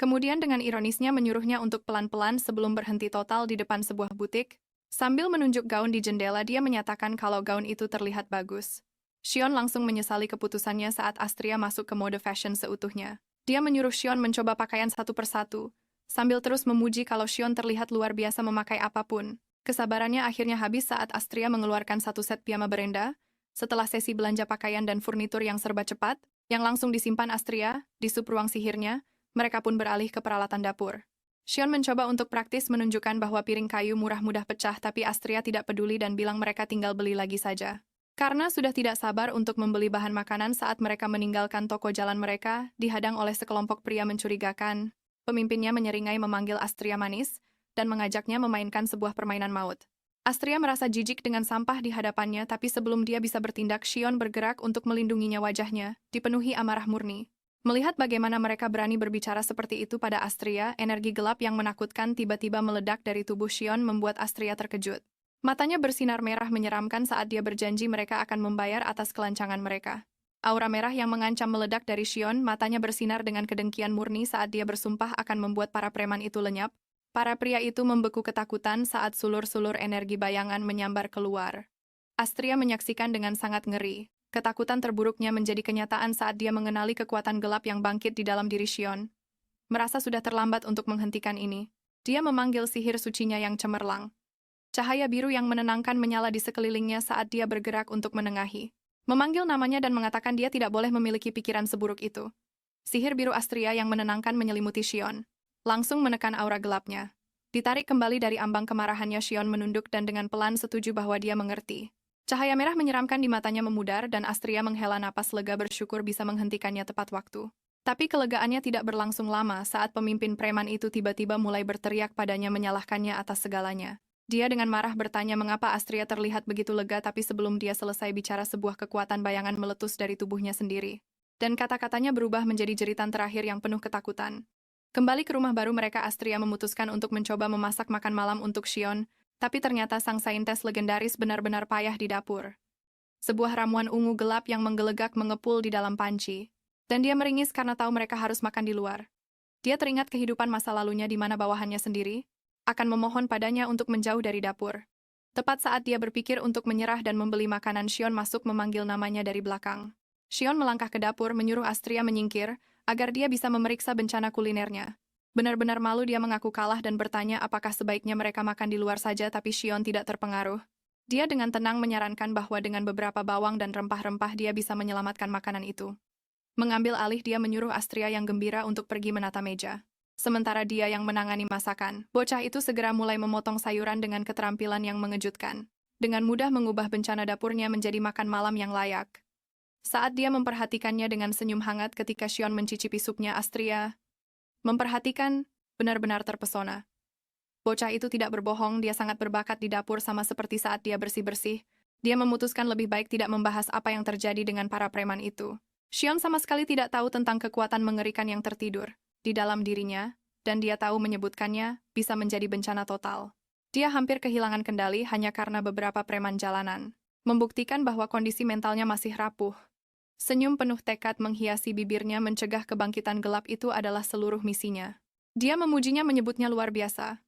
kemudian dengan ironisnya menyuruhnya untuk pelan-pelan sebelum berhenti total di depan sebuah butik. Sambil menunjuk gaun di jendela, dia menyatakan kalau gaun itu terlihat bagus. Shion langsung menyesali keputusannya saat Astria masuk ke mode fashion seutuhnya. Dia menyuruh Shion mencoba pakaian satu persatu, sambil terus memuji kalau Shion terlihat luar biasa memakai apapun. Kesabarannya akhirnya habis saat Astria mengeluarkan satu set piyama berenda, setelah sesi belanja pakaian dan furnitur yang serba cepat, yang langsung disimpan Astria di sub ruang sihirnya, mereka pun beralih ke peralatan dapur. Shion mencoba untuk praktis menunjukkan bahwa piring kayu murah mudah pecah, tapi Astria tidak peduli dan bilang mereka tinggal beli lagi saja. Karena sudah tidak sabar untuk membeli bahan makanan saat mereka meninggalkan toko, jalan mereka dihadang oleh sekelompok pria mencurigakan. Pemimpinnya menyeringai memanggil Astria manis dan mengajaknya memainkan sebuah permainan maut. Astria merasa jijik dengan sampah di hadapannya, tapi sebelum dia bisa bertindak, Shion bergerak untuk melindunginya. Wajahnya dipenuhi amarah murni. Melihat bagaimana mereka berani berbicara seperti itu pada Astria, energi gelap yang menakutkan tiba-tiba meledak dari tubuh Shion membuat Astria terkejut. Matanya bersinar merah menyeramkan saat dia berjanji mereka akan membayar atas kelancangan mereka. Aura merah yang mengancam meledak dari Shion, matanya bersinar dengan kedengkian murni saat dia bersumpah akan membuat para preman itu lenyap. Para pria itu membeku ketakutan saat sulur-sulur energi bayangan menyambar keluar. Astria menyaksikan dengan sangat ngeri. Ketakutan terburuknya menjadi kenyataan saat dia mengenali kekuatan gelap yang bangkit di dalam diri Shion. Merasa sudah terlambat untuk menghentikan ini, dia memanggil sihir sucinya yang cemerlang. Cahaya biru yang menenangkan menyala di sekelilingnya saat dia bergerak untuk menengahi. Memanggil namanya dan mengatakan dia tidak boleh memiliki pikiran seburuk itu. Sihir biru Astria yang menenangkan menyelimuti Shion. Langsung menekan aura gelapnya. Ditarik kembali dari ambang kemarahannya, Shion menunduk dan dengan pelan setuju bahwa dia mengerti. Cahaya merah menyeramkan di matanya memudar dan Astria menghela napas lega bersyukur bisa menghentikannya tepat waktu. Tapi kelegaannya tidak berlangsung lama saat pemimpin preman itu tiba-tiba mulai berteriak padanya menyalahkannya atas segalanya. Dia dengan marah bertanya mengapa Astria terlihat begitu lega, tapi sebelum dia selesai bicara sebuah kekuatan bayangan meletus dari tubuhnya sendiri. Dan kata-katanya berubah menjadi jeritan terakhir yang penuh ketakutan. Kembali ke rumah baru mereka, Astria memutuskan untuk mencoba memasak makan malam untuk Shion, tapi ternyata sang saintes legendaris benar-benar payah di dapur. Sebuah ramuan ungu gelap yang menggelegak mengepul di dalam panci, dan dia meringis karena tahu mereka harus makan di luar. Dia teringat kehidupan masa lalunya di mana bawahannya sendiri akan memohon padanya untuk menjauh dari dapur. Tepat saat dia berpikir untuk menyerah dan membeli makanan, Shion masuk memanggil namanya dari belakang. Shion melangkah ke dapur menyuruh Astria menyingkir, agar dia bisa memeriksa bencana kulinernya. Benar-benar malu dia mengaku kalah dan bertanya apakah sebaiknya mereka makan di luar saja, tapi Shion tidak terpengaruh. Dia dengan tenang menyarankan bahwa dengan beberapa bawang dan rempah-rempah dia bisa menyelamatkan makanan itu. Mengambil alih, dia menyuruh Astria yang gembira untuk pergi menata meja. Sementara dia yang menangani masakan, bocah itu segera mulai memotong sayuran dengan keterampilan yang mengejutkan. Dengan mudah mengubah bencana dapurnya menjadi makan malam yang layak. Saat dia memperhatikannya dengan senyum hangat ketika Shion mencicipi supnya, Astria memperhatikan, benar-benar terpesona. Bocah itu tidak berbohong, dia sangat berbakat di dapur sama seperti saat dia bersih-bersih. Dia memutuskan lebih baik tidak membahas apa yang terjadi dengan para preman itu. Shion sama sekali tidak tahu tentang kekuatan mengerikan yang tertidur di dalam dirinya, dan dia tahu menyebutkannya bisa menjadi bencana total. Dia hampir kehilangan kendali hanya karena beberapa preman jalanan. Membuktikan bahwa kondisi mentalnya masih rapuh. Senyum penuh tekad menghiasi bibirnya, mencegah kebangkitan gelap itu adalah seluruh misinya. Dia memujinya, menyebutnya luar biasa.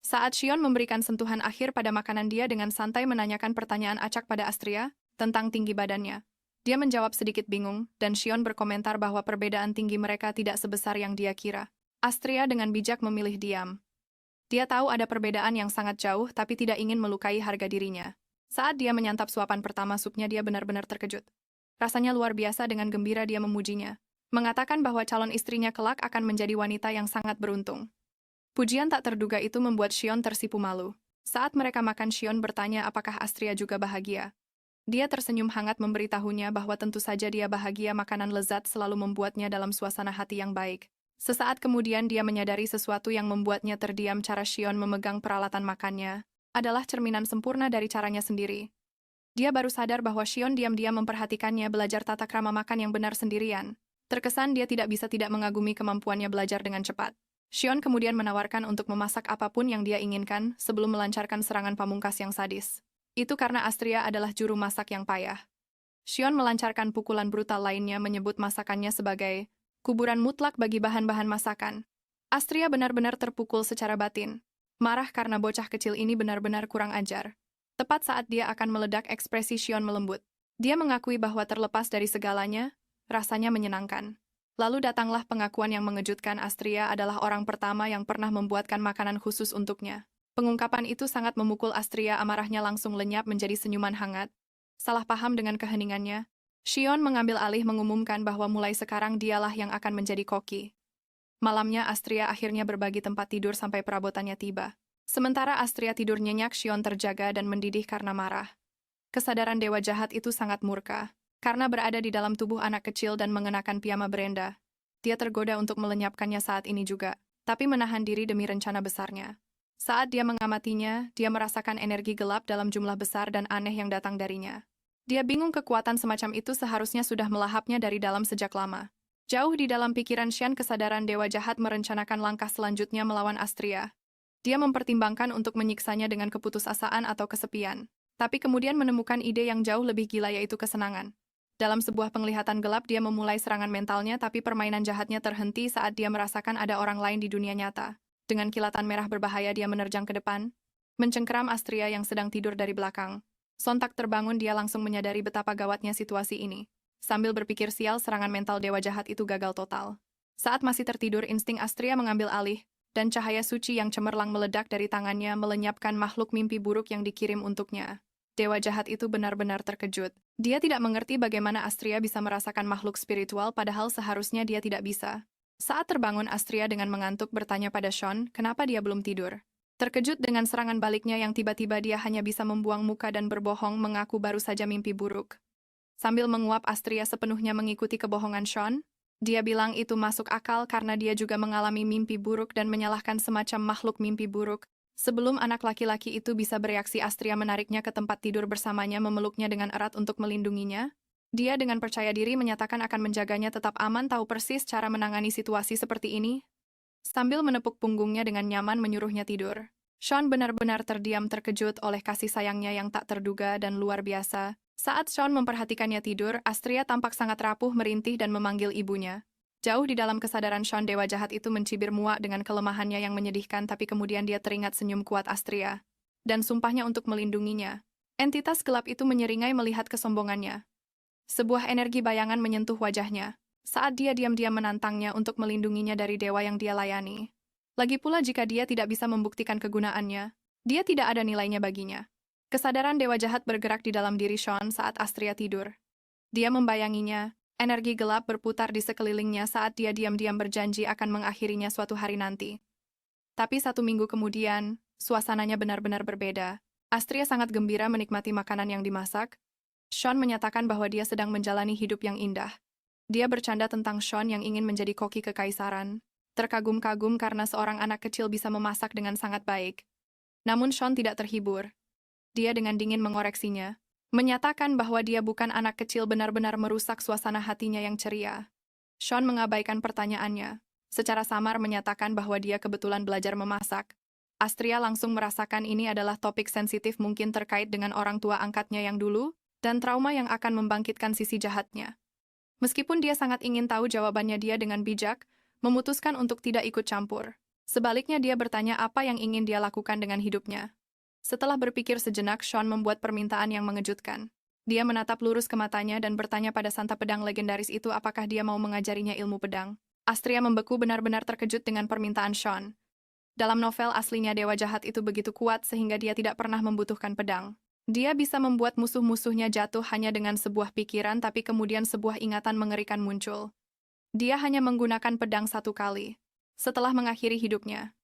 Saat Shion memberikan sentuhan akhir pada makanan, dia dengan santai menanyakan pertanyaan acak pada Astria tentang tinggi badannya. Dia menjawab sedikit bingung, dan Shion berkomentar bahwa perbedaan tinggi mereka tidak sebesar yang dia kira. Astria dengan bijak memilih diam. Dia tahu ada perbedaan yang sangat jauh, tapi tidak ingin melukai harga dirinya. Saat dia menyantap suapan pertama supnya, dia benar-benar terkejut. Rasanya luar biasa, dengan gembira dia memujinya. Mengatakan bahwa calon istrinya kelak akan menjadi wanita yang sangat beruntung. Pujian tak terduga itu membuat Shion tersipu malu. Saat mereka makan, Shion bertanya apakah Astria juga bahagia. Dia tersenyum hangat memberitahunya bahwa tentu saja dia bahagia, makanan lezat selalu membuatnya dalam suasana hati yang baik. Sesaat kemudian dia menyadari sesuatu yang membuatnya terdiam. Cara Shion memegang peralatan makannya adalah cerminan sempurna dari caranya sendiri. Dia baru sadar bahwa Shion diam-diam memperhatikannya belajar tata krama makan yang benar sendirian. Terkesan dia tidak bisa tidak mengagumi kemampuannya belajar dengan cepat. Shion kemudian menawarkan untuk memasak apapun yang dia inginkan sebelum melancarkan serangan pamungkas yang sadis. Itu karena Astria adalah juru masak yang payah. Shion melancarkan pukulan brutal lainnya, menyebut masakannya sebagai kuburan mutlak bagi bahan-bahan masakan. Astria benar-benar terpukul secara batin. Marah karena bocah kecil ini benar-benar kurang ajar. Tepat saat dia akan meledak, ekspresi Shion melembut. Dia mengakui bahwa terlepas dari segalanya, rasanya menyenangkan. Lalu datanglah pengakuan yang mengejutkan. Astria adalah orang pertama yang pernah membuatkan makanan khusus untuknya. Pengungkapan itu sangat memukul Astria, amarahnya langsung lenyap menjadi senyuman hangat. Salah paham dengan keheningannya, Shion mengambil alih mengumumkan bahwa mulai sekarang dialah yang akan menjadi koki. Malamnya Astria akhirnya berbagi tempat tidur sampai perabotannya tiba. Sementara Astria tidur nyenyak, Shion terjaga dan mendidih karena marah. Kesadaran dewa jahat itu sangat murka. Karena berada di dalam tubuh anak kecil dan mengenakan piyama Brenda, dia tergoda untuk melenyapkannya saat ini juga, tapi menahan diri demi rencana besarnya. Saat dia mengamatinya, dia merasakan energi gelap dalam jumlah besar dan aneh yang datang darinya. Dia bingung, kekuatan semacam itu seharusnya sudah melahapnya dari dalam sejak lama. Jauh di dalam pikiran Shion, kesadaran dewa jahat merencanakan langkah selanjutnya melawan Astria. Dia mempertimbangkan untuk menyiksanya dengan keputusasaan atau kesepian, tapi kemudian menemukan ide yang jauh lebih gila, yaitu kesenangan. Dalam sebuah penglihatan gelap, dia memulai serangan mentalnya, tapi permainan jahatnya terhenti saat dia merasakan ada orang lain di dunia nyata. Dengan kilatan merah berbahaya, dia menerjang ke depan, mencengkeram Astria yang sedang tidur dari belakang. Sontak terbangun, dia langsung menyadari betapa gawatnya situasi ini. Sambil berpikir sial, serangan mental dewa jahat itu gagal total. Saat masih tertidur, insting Astria mengambil alih, dan cahaya suci yang cemerlang meledak dari tangannya melenyapkan makhluk mimpi buruk yang dikirim untuknya. Dewa jahat itu benar-benar terkejut. Dia tidak mengerti bagaimana Astria bisa merasakan makhluk spiritual, padahal seharusnya dia tidak bisa. Saat terbangun, Astria dengan mengantuk bertanya pada Shion, kenapa dia belum tidur. Terkejut dengan serangan baliknya yang tiba-tiba, dia hanya bisa membuang muka dan berbohong, mengaku baru saja mimpi buruk. Sambil menguap, Astria sepenuhnya mengikuti kebohongan Shion. Dia bilang itu masuk akal karena dia juga mengalami mimpi buruk dan menyalahkan semacam makhluk mimpi buruk. Sebelum anak laki-laki itu bisa bereaksi, Astria menariknya ke tempat tidur bersamanya, memeluknya dengan erat untuk melindunginya. Dia dengan percaya diri menyatakan akan menjaganya tetap aman, tahu persis cara menangani situasi seperti ini. Sambil menepuk punggungnya dengan nyaman, menyuruhnya tidur. Shion benar-benar terdiam, terkejut oleh kasih sayangnya yang tak terduga dan luar biasa. Saat Shion memperhatikannya tidur, Astria tampak sangat rapuh, merintih dan memanggil ibunya. Jauh di dalam kesadaran Shion, dewa jahat itu mencibir muak dengan kelemahannya yang menyedihkan, tapi kemudian dia teringat senyum kuat Astria dan sumpahnya untuk melindunginya. Entitas gelap itu menyeringai melihat kesombongannya. Sebuah energi bayangan menyentuh wajahnya saat dia diam-diam menantangnya untuk melindunginya dari dewa yang dia layani. Lagi pula, jika dia tidak bisa membuktikan kegunaannya, dia tidak ada nilainya baginya. Kesadaran dewa jahat bergerak di dalam diri Shion saat Astria tidur. Dia membayanginya, energi gelap berputar di sekelilingnya saat dia diam-diam berjanji akan mengakhirinya suatu hari nanti. Tapi 1 minggu kemudian, suasananya benar-benar berbeda. Astria sangat gembira menikmati makanan yang dimasak. Shion menyatakan bahwa dia sedang menjalani hidup yang indah. Dia bercanda tentang Shion yang ingin menjadi koki kekaisaran, terkagum-kagum karena seorang anak kecil bisa memasak dengan sangat baik. Namun Shion tidak terhibur. Dia dengan dingin mengoreksinya, menyatakan bahwa dia bukan anak kecil, benar-benar merusak suasana hatinya yang ceria. Shion mengabaikan pertanyaannya, secara samar menyatakan bahwa dia kebetulan belajar memasak. Astria langsung merasakan ini adalah topik sensitif, mungkin terkait dengan orang tua angkatnya yang dulu, dan trauma yang akan membangkitkan sisi jahatnya. Meskipun dia sangat ingin tahu jawabannya, dia dengan bijak memutuskan untuk tidak ikut campur. Sebaliknya, dia bertanya apa yang ingin dia lakukan dengan hidupnya. Setelah berpikir sejenak, Shion membuat permintaan yang mengejutkan. Dia menatap lurus ke matanya dan bertanya pada santa pedang legendaris itu apakah dia mau mengajarinya ilmu pedang. Astria membeku, benar-benar terkejut dengan permintaan Shion. Dalam novel aslinya, dewa jahat itu begitu kuat sehingga dia tidak pernah membutuhkan pedang. Dia bisa membuat musuh-musuhnya jatuh hanya dengan sebuah pikiran, tapi kemudian sebuah ingatan mengerikan muncul. Dia hanya menggunakan pedang 1 kali setelah mengakhiri hidupnya.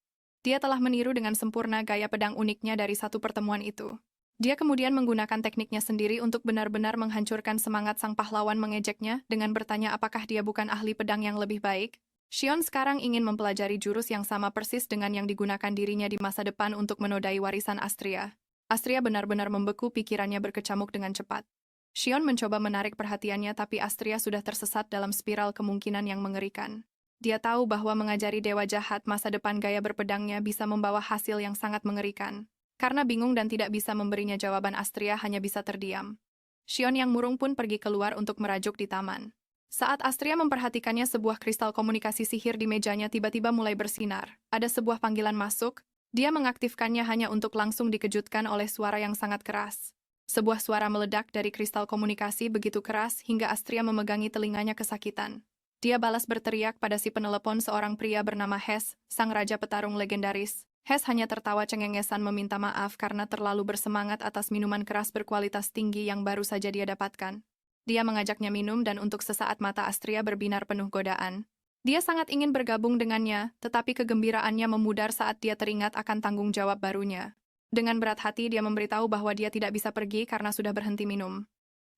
Dia telah meniru dengan sempurna gaya pedang uniknya dari satu pertemuan itu. Dia kemudian menggunakan tekniknya sendiri untuk benar-benar menghancurkan semangat sang pahlawan mengejeknya dengan bertanya apakah dia bukan ahli pedang yang lebih baik. Shion sekarang ingin mempelajari jurus yang sama persis dengan yang digunakan dirinya di masa depan untuk menodai warisan Astria. Astria benar-benar membeku, pikirannya berkecamuk dengan cepat. Shion mencoba menarik perhatiannya, tapi Astria sudah tersesat dalam spiral kemungkinan yang mengerikan. Dia tahu bahwa mengajari dewa jahat masa depan gaya berpedangnya bisa membawa hasil yang sangat mengerikan. Karena bingung dan tidak bisa memberinya jawaban, Astria hanya bisa terdiam. Shion yang murung pun pergi keluar untuk merajuk di taman. Saat Astria memperhatikannya, sebuah kristal komunikasi sihir di mejanya tiba-tiba mulai bersinar. Ada sebuah panggilan masuk. Dia mengaktifkannya hanya untuk langsung dikejutkan oleh suara yang sangat keras. Sebuah suara meledak dari kristal komunikasi begitu keras hingga Astria memegangi telinganya kesakitan. Dia balas berteriak pada si penelepon, seorang pria bernama Hes, sang raja petarung legendaris. Hes hanya tertawa cengengesan meminta maaf karena terlalu bersemangat atas minuman keras berkualitas tinggi yang baru saja dia dapatkan. Dia mengajaknya minum dan untuk sesaat mata Astria berbinar penuh godaan. Dia sangat ingin bergabung dengannya, tetapi kegembiraannya memudar saat dia teringat akan tanggung jawab barunya. Dengan berat hati dia memberitahu bahwa dia tidak bisa pergi karena sudah berhenti minum.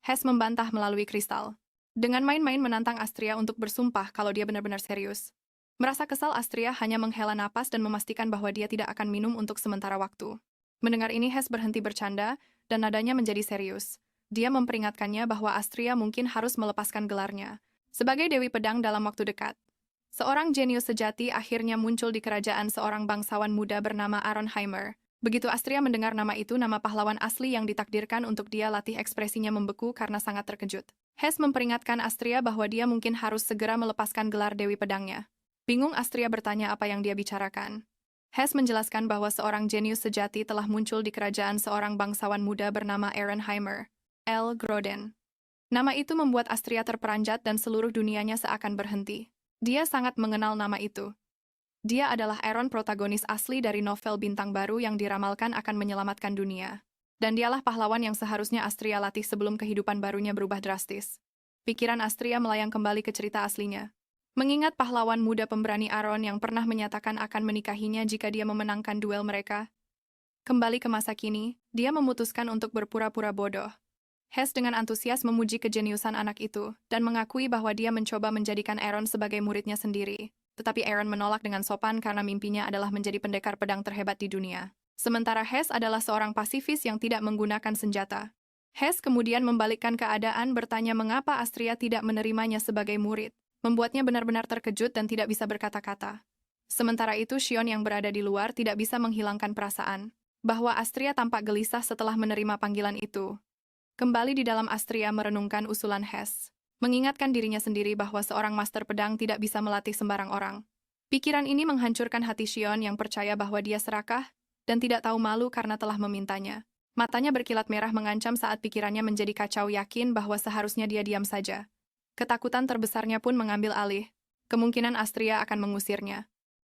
Hes membantah melalui kristal. Dengan main-main menantang Astria untuk bersumpah kalau dia benar-benar serius. Merasa kesal, Astria hanya menghela napas dan memastikan bahwa dia tidak akan minum untuk sementara waktu. Mendengar ini, Hes berhenti bercanda dan nadanya menjadi serius. Dia memperingatkannya bahwa Astria mungkin harus melepaskan gelarnya sebagai Dewi Pedang dalam waktu dekat. Seorang jenius sejati akhirnya muncul di kerajaan, seorang bangsawan muda bernama Aronheimer. Begitu Astria mendengar nama itu, nama pahlawan asli yang ditakdirkan untuk dia latih, ekspresinya membeku karena sangat terkejut. Hes memperingatkan Astria bahwa dia mungkin harus segera melepaskan gelar Dewi Pedangnya. Bingung, Astria bertanya apa yang dia bicarakan. Hes menjelaskan bahwa seorang jenius sejati telah muncul di kerajaan, seorang bangsawan muda bernama Aronheimer. L. Groden. Nama itu membuat Astria terperanjat dan seluruh dunianya seakan berhenti. Dia sangat mengenal nama itu. Dia adalah Aron, protagonis asli dari novel bintang baru yang diramalkan akan menyelamatkan dunia. Dan dialah pahlawan yang seharusnya Astria latih sebelum kehidupan barunya berubah drastis. Pikiran Astria melayang kembali ke cerita aslinya. Mengingat pahlawan muda pemberani Aron yang pernah menyatakan akan menikahinya jika dia memenangkan duel mereka. Kembali ke masa kini, dia memutuskan untuk berpura-pura bodoh. Hes dengan antusias memuji kejeniusan anak itu, dan mengakui bahwa dia mencoba menjadikan Aron sebagai muridnya sendiri. Tetapi Aron menolak dengan sopan karena mimpinya adalah menjadi pendekar pedang terhebat di dunia. Sementara Hes adalah seorang pasifis yang tidak menggunakan senjata. Hes kemudian membalikkan keadaan, bertanya mengapa Astria tidak menerimanya sebagai murid. Membuatnya benar-benar terkejut dan tidak bisa berkata-kata. Sementara itu Shion yang berada di luar tidak bisa menghilangkan perasaan bahwa Astria tampak gelisah setelah menerima panggilan itu. Kembali di dalam, Astria merenungkan usulan Hes, mengingatkan dirinya sendiri bahwa seorang master pedang tidak bisa melatih sembarang orang. Pikiran ini menghancurkan hati Shion yang percaya bahwa dia serakah dan tidak tahu malu karena telah memintanya. Matanya berkilat merah mengancam saat pikirannya menjadi kacau, yakin bahwa seharusnya dia diam saja. Ketakutan terbesarnya pun mengambil alih. Kemungkinan Astria akan mengusirnya.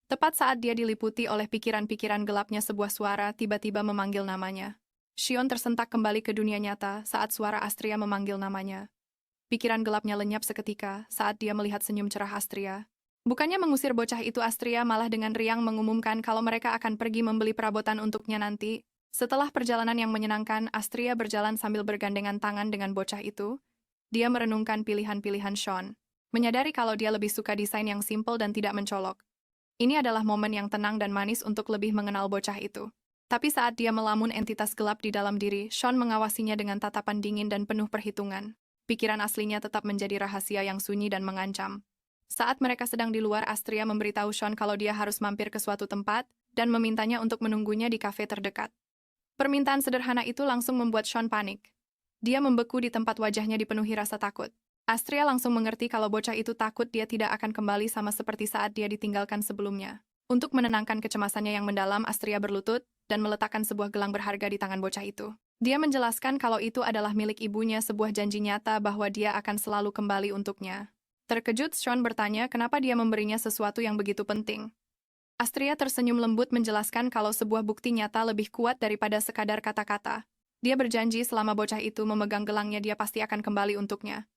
Tepat saat dia diliputi oleh pikiran-pikiran gelapnya, sebuah suara tiba-tiba memanggil namanya. Shion tersentak kembali ke dunia nyata saat suara Astria memanggil namanya. Pikiran gelapnya lenyap seketika saat dia melihat senyum cerah Astria. Bukannya mengusir bocah itu, Astria malah dengan riang mengumumkan kalau mereka akan pergi membeli perabotan untuknya nanti. Setelah perjalanan yang menyenangkan, Astria berjalan sambil bergandengan tangan dengan bocah itu. Dia merenungkan pilihan-pilihan Sean, menyadari kalau dia lebih suka desain yang simpel dan tidak mencolok. Ini adalah momen yang tenang dan manis untuk lebih mengenal bocah itu. Tapi saat dia melamun entitas gelap di dalam diri, Sean mengawasinya dengan tatapan dingin dan penuh perhitungan. Pikiran aslinya tetap menjadi rahasia yang sunyi dan mengancam. Saat mereka sedang di luar, Astria memberitahu Sean kalau dia harus mampir ke suatu tempat dan memintanya untuk menunggunya di kafe terdekat. Permintaan sederhana itu langsung membuat Sean panik. Dia membeku di tempat, wajahnya dipenuhi rasa takut. Astria langsung mengerti kalau bocah itu takut dia tidak akan kembali sama seperti saat dia ditinggalkan sebelumnya. Untuk menenangkan kecemasannya yang mendalam, Astria berlutut dan meletakkan sebuah gelang berharga di tangan bocah itu. Dia menjelaskan kalau itu adalah milik ibunya, sebuah janji nyata bahwa dia akan selalu kembali untuknya. Terkejut, Sean bertanya kenapa dia memberinya sesuatu yang begitu penting. Astria tersenyum lembut menjelaskan kalau sebuah bukti nyata lebih kuat daripada sekadar kata-kata. Dia berjanji selama bocah itu memegang gelangnya, dia pasti akan kembali untuknya.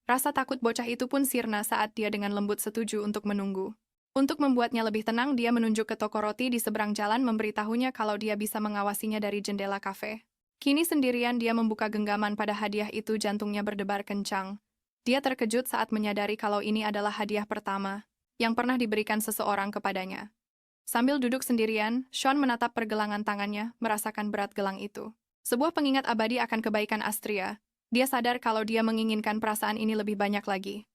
Rasa takut bocah itu pun sirna saat dia dengan lembut setuju untuk menunggu. Untuk membuatnya lebih tenang, dia menunjuk ke toko roti di seberang jalan memberitahunya kalau dia bisa mengawasinya dari jendela kafe. Kini sendirian dia membuka genggaman pada hadiah itu, jantungnya berdebar kencang. Dia terkejut saat menyadari kalau ini adalah hadiah pertama yang pernah diberikan seseorang kepadanya. Sambil duduk sendirian, Sean menatap pergelangan tangannya, merasakan berat gelang itu. Sebuah pengingat abadi akan kebaikan Astria. Dia sadar kalau dia menginginkan perasaan ini lebih banyak lagi.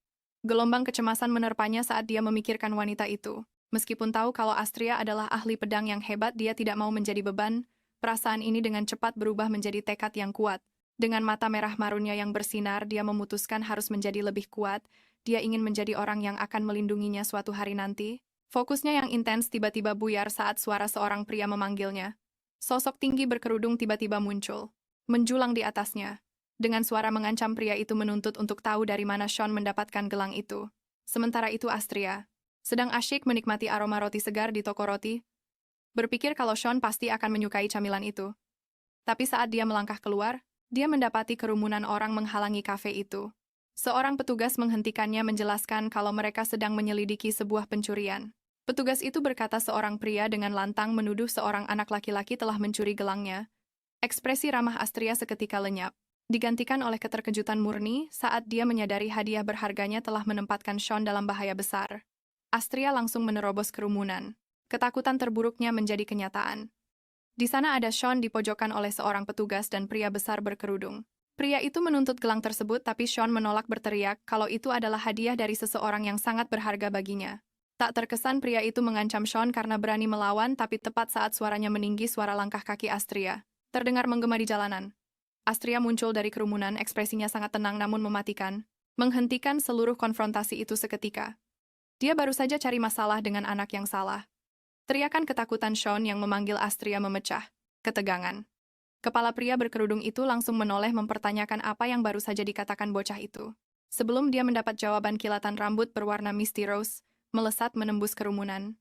Gelombang kecemasan menerpanya saat dia memikirkan wanita itu. Meskipun tahu kalau Astria adalah ahli pedang yang hebat, dia tidak mau menjadi beban. Perasaan ini dengan cepat berubah menjadi tekad yang kuat. Dengan mata merah marunnya yang bersinar, dia memutuskan harus menjadi lebih kuat. Dia ingin menjadi orang yang akan melindunginya suatu hari nanti. Fokusnya yang intens tiba-tiba buyar saat suara seorang pria memanggilnya. Sosok tinggi berkerudung tiba-tiba muncul, menjulang di atasnya. Dengan suara mengancam, pria itu menuntut untuk tahu dari mana Sean mendapatkan gelang itu. Sementara itu Astria sedang asyik menikmati aroma roti segar di toko roti, berpikir kalau Sean pasti akan menyukai camilan itu. Tapi saat dia melangkah keluar, dia mendapati kerumunan orang menghalangi kafe itu. Seorang petugas menghentikannya, menjelaskan kalau mereka sedang menyelidiki sebuah pencurian. Petugas itu berkata seorang pria dengan lantang menuduh seorang anak laki-laki telah mencuri gelangnya. Ekspresi ramah Astria seketika lenyap, digantikan oleh keterkejutan murni saat dia menyadari hadiah berharganya telah menempatkan Sean dalam bahaya besar. Astria langsung menerobos kerumunan. Ketakutan terburuknya menjadi kenyataan. Di sana ada Sean dipojokkan oleh seorang petugas dan pria besar berkerudung. Pria itu menuntut gelang tersebut, tapi Sean menolak, berteriak kalau itu adalah hadiah dari seseorang yang sangat berharga baginya. Tak terkesan pria itu mengancam Sean karena berani melawan, tapi tepat saat suaranya meninggi, suara langkah kaki Astria terdengar menggema di jalanan. Astria muncul dari kerumunan, ekspresinya sangat tenang namun mematikan, menghentikan seluruh konfrontasi itu seketika. Dia baru saja cari masalah dengan anak yang salah. Teriakan ketakutan Sean yang memanggil Astria memecah ketegangan. Kepala pria berkerudung itu langsung menoleh, mempertanyakan apa yang baru saja dikatakan bocah itu. Sebelum dia mendapat jawaban, kilatan rambut berwarna misty rose melesat menembus kerumunan.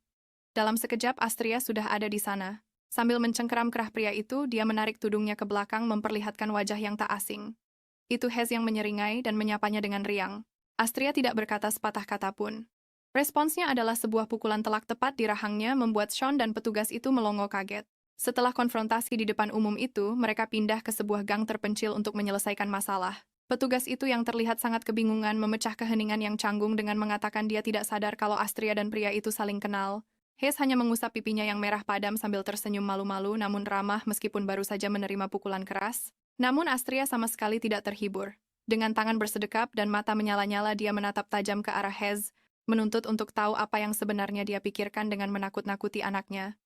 Dalam sekejap Astria sudah ada di sana. Sambil mencengkeram kerah pria itu, dia menarik tudungnya ke belakang memperlihatkan wajah yang tak asing. Itu Hez yang menyeringai dan menyapanya dengan riang. Astria tidak berkata sepatah kata pun. Responsnya adalah sebuah pukulan telak tepat di rahangnya, membuat Sean dan petugas itu melongo kaget. Setelah konfrontasi di depan umum itu, mereka pindah ke sebuah gang terpencil untuk menyelesaikan masalah. Petugas itu yang terlihat sangat kebingungan memecah keheningan yang canggung dengan mengatakan dia tidak sadar kalau Astria dan pria itu saling kenal. Hez hanya mengusap pipinya yang merah padam sambil tersenyum malu-malu namun ramah meskipun baru saja menerima pukulan keras. Namun Astria sama sekali tidak terhibur. Dengan tangan bersedekap dan mata menyala-nyala, dia menatap tajam ke arah Hez, menuntut untuk tahu apa yang sebenarnya dia pikirkan dengan menakut-nakuti anaknya.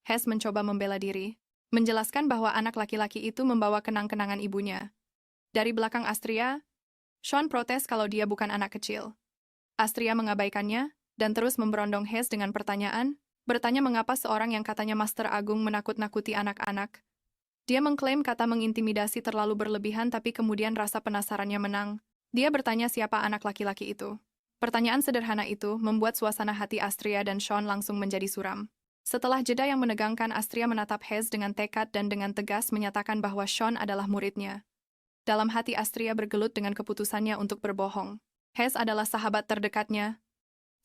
Hez mencoba membela diri, menjelaskan bahwa anak laki-laki itu membawa kenang-kenangan ibunya. Dari belakang Astria, Sean protes kalau dia bukan anak kecil. Astria mengabaikannya, dan terus memberondong Hez dengan pertanyaan, bertanya mengapa seorang yang katanya Master Agung menakut-nakuti anak-anak. Dia mengklaim kata mengintimidasi terlalu berlebihan, tapi kemudian rasa penasarannya menang. Dia bertanya siapa anak laki-laki itu. Pertanyaan sederhana itu membuat suasana hati Astria dan Sean langsung menjadi suram. Setelah jeda yang menegangkan, Astria menatap Hez dengan tekad dan dengan tegas menyatakan bahwa Sean adalah muridnya. Dalam hati Astria bergelut dengan keputusannya untuk berbohong. Hez adalah sahabat terdekatnya,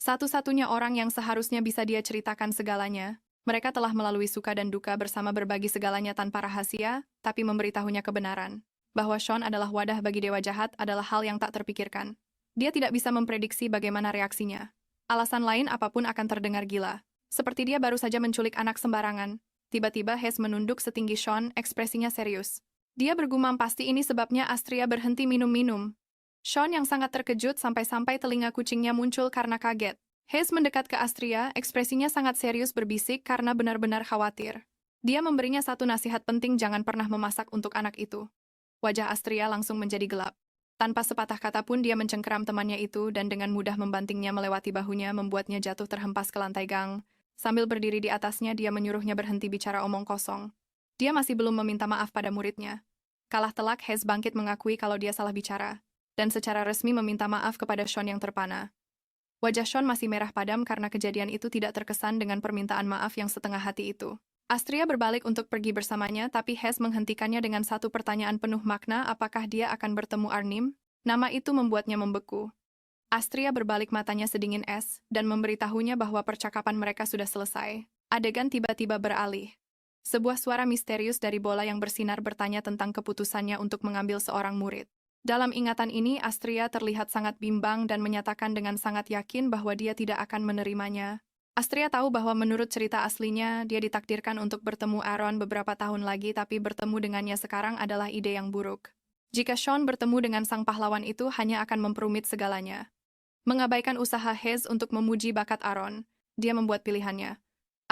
satu-satunya orang yang seharusnya bisa dia ceritakan segalanya. Mereka telah melalui suka dan duka bersama, berbagi segalanya tanpa rahasia, tapi memberitahunya kebenaran. Bahwa Sean adalah wadah bagi dewa jahat adalah hal yang tak terpikirkan. Dia tidak bisa memprediksi bagaimana reaksinya. Alasan lain apapun akan terdengar gila. Seperti dia baru saja menculik anak sembarangan. Tiba-tiba Hez menunduk setinggi Sean, ekspresinya serius. Dia bergumam pasti ini sebabnya Astria berhenti minum-minum. Sean yang sangat terkejut sampai-sampai telinga kucingnya muncul karena kaget. Hez mendekat ke Astria, ekspresinya sangat serius, berbisik karena benar-benar khawatir. Dia memberinya satu nasihat penting, jangan pernah memasak untuk anak itu. Wajah Astria langsung menjadi gelap. Tanpa sepatah kata pun dia mencengkeram temannya itu dan dengan mudah membantingnya melewati bahunya, membuatnya jatuh terhempas ke lantai gang. Sambil berdiri di atasnya, dia menyuruhnya berhenti bicara omong kosong. Dia masih belum meminta maaf pada muridnya. Kalah telak, Hez bangkit mengakui kalau dia salah bicara, dan secara resmi meminta maaf kepada Sean yang terpana. Wajah Sean masih merah padam karena kejadian itu tidak terkesan dengan permintaan maaf yang setengah hati itu. Astria berbalik untuk pergi bersamanya, tapi Hez menghentikannya dengan satu pertanyaan penuh makna, apakah dia akan bertemu Arnim? Nama itu membuatnya membeku. Astria berbalik matanya sedingin es dan memberitahunya bahwa percakapan mereka sudah selesai. Adegan tiba-tiba beralih. Sebuah suara misterius dari bola yang bersinar bertanya tentang keputusannya untuk mengambil seorang murid. Dalam ingatan ini, Astria terlihat sangat bimbang dan menyatakan dengan sangat yakin bahwa dia tidak akan menerimanya. Astria tahu bahwa menurut cerita aslinya, dia ditakdirkan untuk bertemu Aaron beberapa tahun lagi, tapi bertemu dengannya sekarang adalah ide yang buruk. Jika Sean bertemu dengan sang pahlawan itu, hanya akan memperumit segalanya. Mengabaikan usaha Hayes untuk memuji bakat Aaron, dia membuat pilihannya.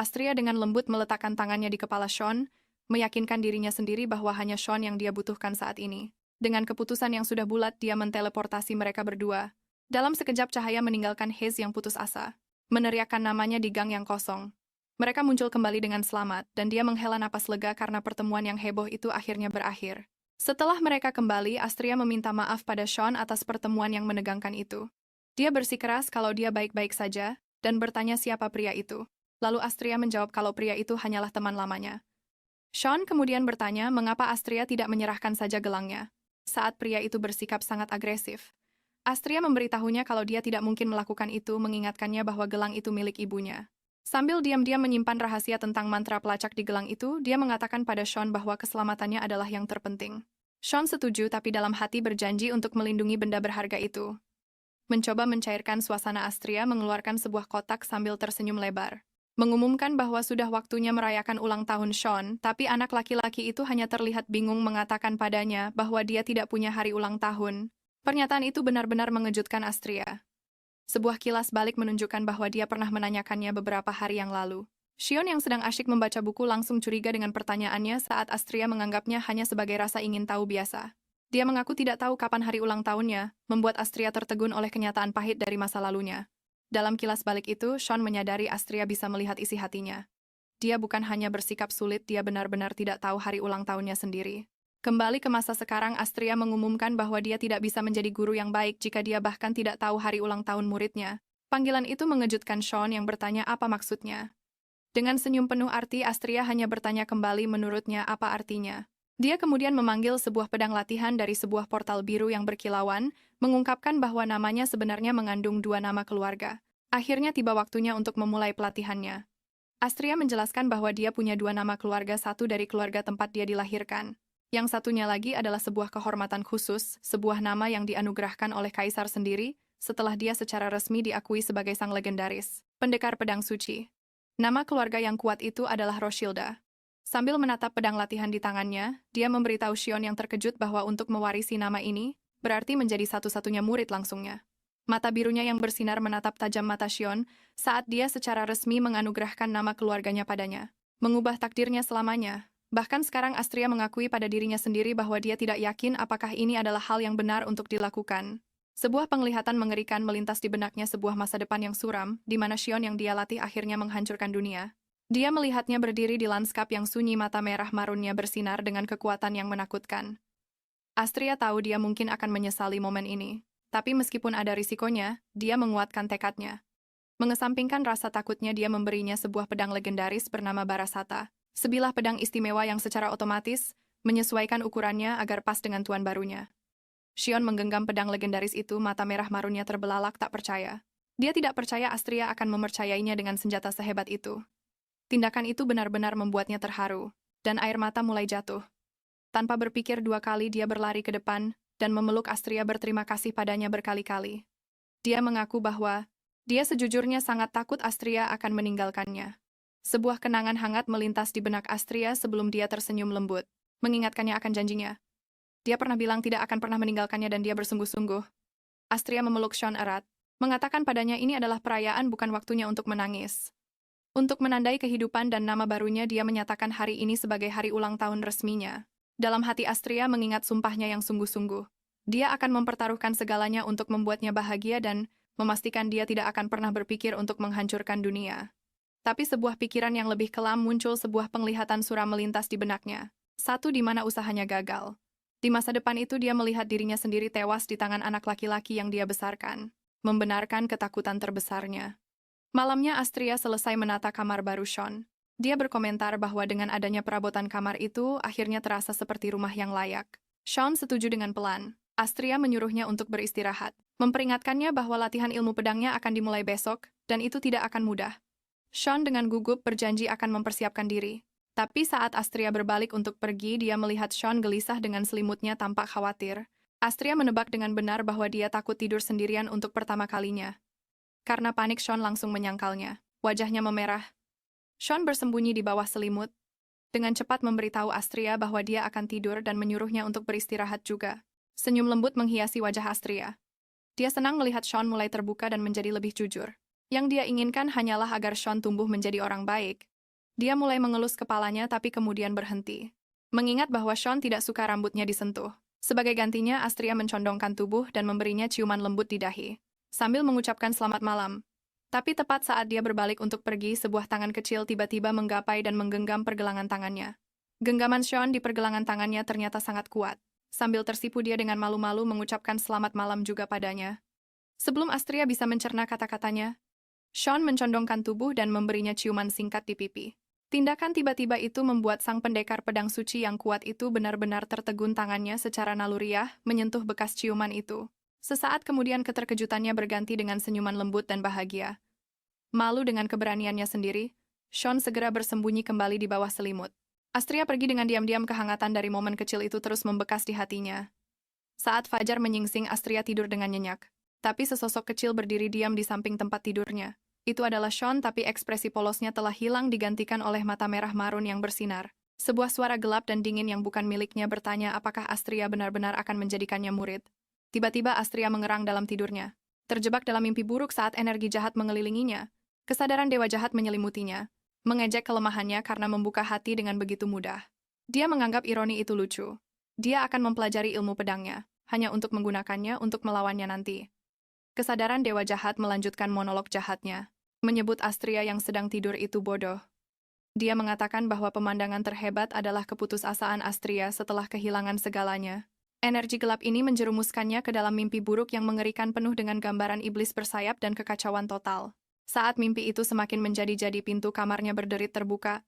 Astria dengan lembut meletakkan tangannya di kepala Sean, meyakinkan dirinya sendiri bahwa hanya Sean yang dia butuhkan saat ini. Dengan keputusan yang sudah bulat, dia menteleportasi mereka berdua. Dalam sekejap cahaya meninggalkan Hayes yang putus asa, meneriakkan namanya di gang yang kosong. Mereka muncul kembali dengan selamat, dan dia menghela napas lega karena pertemuan yang heboh itu akhirnya berakhir. Setelah mereka kembali, Astria meminta maaf pada Sean atas pertemuan yang menegangkan itu. Dia bersikeras kalau dia baik-baik saja, dan bertanya siapa pria itu. Lalu Astria menjawab kalau pria itu hanyalah teman lamanya. Sean kemudian bertanya mengapa Astria tidak menyerahkan saja gelangnya. Saat pria itu bersikap sangat agresif, Astria memberitahunya kalau dia tidak mungkin melakukan itu, mengingatkannya bahwa gelang itu milik ibunya. Sambil diam-diam menyimpan rahasia tentang mantra pelacak di gelang itu, dia mengatakan pada Sean bahwa keselamatannya adalah yang terpenting. Sean setuju tapi dalam hati berjanji untuk melindungi benda berharga itu. Mencoba mencairkan suasana, Astria mengeluarkan sebuah kotak sambil tersenyum lebar. Mengumumkan bahwa sudah waktunya merayakan ulang tahun Sean, tapi anak laki-laki itu hanya terlihat bingung mengatakan padanya bahwa dia tidak punya hari ulang tahun. Pernyataan itu benar-benar mengejutkan Astria. Sebuah kilas balik menunjukkan bahwa dia pernah menanyakannya beberapa hari yang lalu. Sean yang sedang asyik membaca buku langsung curiga dengan pertanyaannya saat Astria menganggapnya hanya sebagai rasa ingin tahu biasa. Dia mengaku tidak tahu kapan hari ulang tahunnya, membuat Astria tertegun oleh kenyataan pahit dari masa lalunya. Dalam kilas balik itu, Sean menyadari Astria bisa melihat isi hatinya. Dia bukan hanya bersikap sulit, dia benar-benar tidak tahu hari ulang tahunnya sendiri. Kembali ke masa sekarang, Astria mengumumkan bahwa dia tidak bisa menjadi guru yang baik jika dia bahkan tidak tahu hari ulang tahun muridnya. Panggilan itu mengejutkan Sean yang bertanya apa maksudnya. Dengan senyum penuh arti, Astria hanya bertanya kembali menurutnya apa artinya. Dia kemudian memanggil sebuah pedang latihan dari sebuah portal biru yang berkilauan, mengungkapkan bahwa namanya sebenarnya mengandung dua nama keluarga. Akhirnya tiba waktunya untuk memulai pelatihannya. Astria menjelaskan bahwa dia punya dua nama keluarga, satu dari keluarga tempat dia dilahirkan. Yang satunya lagi adalah sebuah kehormatan khusus, sebuah nama yang dianugerahkan oleh Kaisar sendiri, setelah dia secara resmi diakui sebagai sang legendaris pendekar pedang suci. Nama keluarga yang kuat itu adalah Roshilda. Sambil menatap pedang latihan di tangannya, dia memberitahu Sean yang terkejut bahwa untuk mewarisi nama ini, berarti menjadi satu-satunya murid langsungnya. Mata birunya yang bersinar menatap tajam mata Sean saat dia secara resmi menganugerahkan nama keluarganya padanya. Mengubah takdirnya selamanya. Bahkan sekarang Astria mengakui pada dirinya sendiri bahwa dia tidak yakin apakah ini adalah hal yang benar untuk dilakukan. Sebuah penglihatan mengerikan melintas di benaknya, sebuah masa depan yang suram, di mana Sean yang dia latih akhirnya menghancurkan dunia. Dia melihatnya berdiri di lanskap yang sunyi, mata merah marunnya bersinar dengan kekuatan yang menakutkan. Astria tahu dia mungkin akan menyesali momen ini. Tapi meskipun ada risikonya, dia menguatkan tekadnya. Mengesampingkan rasa takutnya, dia memberinya sebuah pedang legendaris bernama Barasata. Sebilah pedang istimewa yang secara otomatis menyesuaikan ukurannya agar pas dengan tuan barunya. Sean menggenggam pedang legendaris itu, mata merah marunnya terbelalak tak percaya. Dia tidak percaya Astria akan mempercayainya dengan senjata sehebat itu. Tindakan itu benar-benar membuatnya terharu, dan air mata mulai jatuh. Tanpa berpikir dua kali, dia berlari ke depan dan memeluk Astria, berterima kasih padanya berkali-kali. Dia mengaku bahwa dia sejujurnya sangat takut Astria akan meninggalkannya. Sebuah kenangan hangat melintas di benak Astria sebelum dia tersenyum lembut, mengingatkannya akan janjinya. Dia pernah bilang tidak akan pernah meninggalkannya dan dia bersungguh-sungguh. Astria memeluk Sean erat, mengatakan padanya ini adalah perayaan, bukan waktunya untuk menangis. Untuk menandai kehidupan dan nama barunya, dia menyatakan hari ini sebagai hari ulang tahun resminya. Dalam hati Astria mengingat sumpahnya yang sungguh-sungguh. Dia akan mempertaruhkan segalanya untuk membuatnya bahagia dan memastikan dia tidak akan pernah berpikir untuk menghancurkan dunia. Tapi sebuah pikiran yang lebih kelam muncul, sebuah penglihatan suram melintas di benaknya. Satu di mana usahanya gagal. Di masa depan itu dia melihat dirinya sendiri tewas di tangan anak laki-laki yang dia besarkan, membenarkan ketakutan terbesarnya. Malamnya Astria selesai menata kamar baru Sean. Dia berkomentar bahwa dengan adanya perabotan kamar itu, akhirnya terasa seperti rumah yang layak. Sean setuju dengan pelan. Astria menyuruhnya untuk beristirahat. memperingatkannya bahwa latihan ilmu pedangnya akan dimulai besok, dan itu tidak akan mudah. Sean dengan gugup berjanji akan mempersiapkan diri. Tapi saat Astria berbalik untuk pergi, dia melihat Sean gelisah dengan selimutnya tampak khawatir. Astria menebak dengan benar bahwa dia takut tidur sendirian untuk pertama kalinya. Karena panik, Sean langsung menyangkalnya. Wajahnya memerah. Sean bersembunyi di bawah selimut. Dengan cepat memberitahu Astria bahwa dia akan tidur dan menyuruhnya untuk beristirahat juga. Senyum lembut menghiasi wajah Astria. Dia senang melihat Sean mulai terbuka dan menjadi lebih jujur. Yang dia inginkan hanyalah agar Sean tumbuh menjadi orang baik. Dia mulai mengelus kepalanya tapi kemudian berhenti. Mengingat bahwa Sean tidak suka rambutnya disentuh. Sebagai gantinya, Astria mencondongkan tubuh dan memberinya ciuman lembut di dahi. Sambil mengucapkan selamat malam. Tapi tepat saat dia berbalik untuk pergi, sebuah tangan kecil tiba-tiba menggapai dan menggenggam pergelangan tangannya. Genggaman Sean di pergelangan tangannya ternyata sangat kuat. Sambil tersipu dia dengan malu-malu mengucapkan selamat malam juga padanya. Sebelum Astria bisa mencerna kata-katanya, Sean mencondongkan tubuh dan memberinya ciuman singkat di pipi. Tindakan tiba-tiba itu membuat sang pendekar pedang suci yang kuat itu benar-benar tertegun, tangannya secara naluriah menyentuh bekas ciuman itu. Sesaat kemudian keterkejutannya berganti dengan senyuman lembut dan bahagia. Malu dengan keberaniannya sendiri, Sean segera bersembunyi kembali di bawah selimut. Astria pergi dengan diam-diam, kehangatan dari momen kecil itu terus membekas di hatinya. Saat fajar menyingsing, Astria tidur dengan nyenyak. Tapi sesosok kecil berdiri diam di samping tempat tidurnya. Itu adalah Sean, tapi ekspresi polosnya telah hilang digantikan oleh mata merah marun yang bersinar. Sebuah suara gelap dan dingin yang bukan miliknya bertanya apakah Astria benar-benar akan menjadikannya murid. Tiba-tiba Astria mengerang dalam tidurnya. Terjebak dalam mimpi buruk saat energi jahat mengelilinginya. Kesadaran dewa jahat menyelimutinya. Mengejek kelemahannya karena membuka hati dengan begitu mudah. Dia menganggap ironi itu lucu. Dia akan mempelajari ilmu pedangnya, hanya untuk menggunakannya untuk melawannya nanti. Kesadaran dewa jahat melanjutkan monolog jahatnya, menyebut Astria yang sedang tidur itu bodoh. Dia mengatakan bahwa pemandangan terhebat adalah keputusasaan Astria setelah kehilangan segalanya. Energi gelap ini menjerumuskannya ke dalam mimpi buruk yang mengerikan, penuh dengan gambaran iblis bersayap dan kekacauan total. Saat mimpi itu semakin menjadi-jadi, pintu kamarnya berderit terbuka.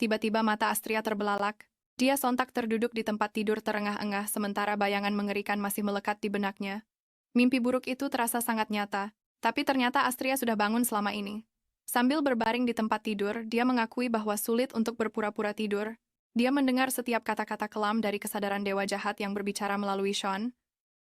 Tiba-tiba mata Astria terbelalak. Dia sontak terduduk di tempat tidur terengah-engah sementara bayangan mengerikan masih melekat di benaknya. Mimpi buruk itu terasa sangat nyata, tapi ternyata Astria sudah bangun selama ini. Sambil berbaring di tempat tidur, dia mengakui bahwa sulit untuk berpura-pura tidur. Dia mendengar setiap kata-kata kelam dari kesadaran dewa jahat yang berbicara melalui Sean.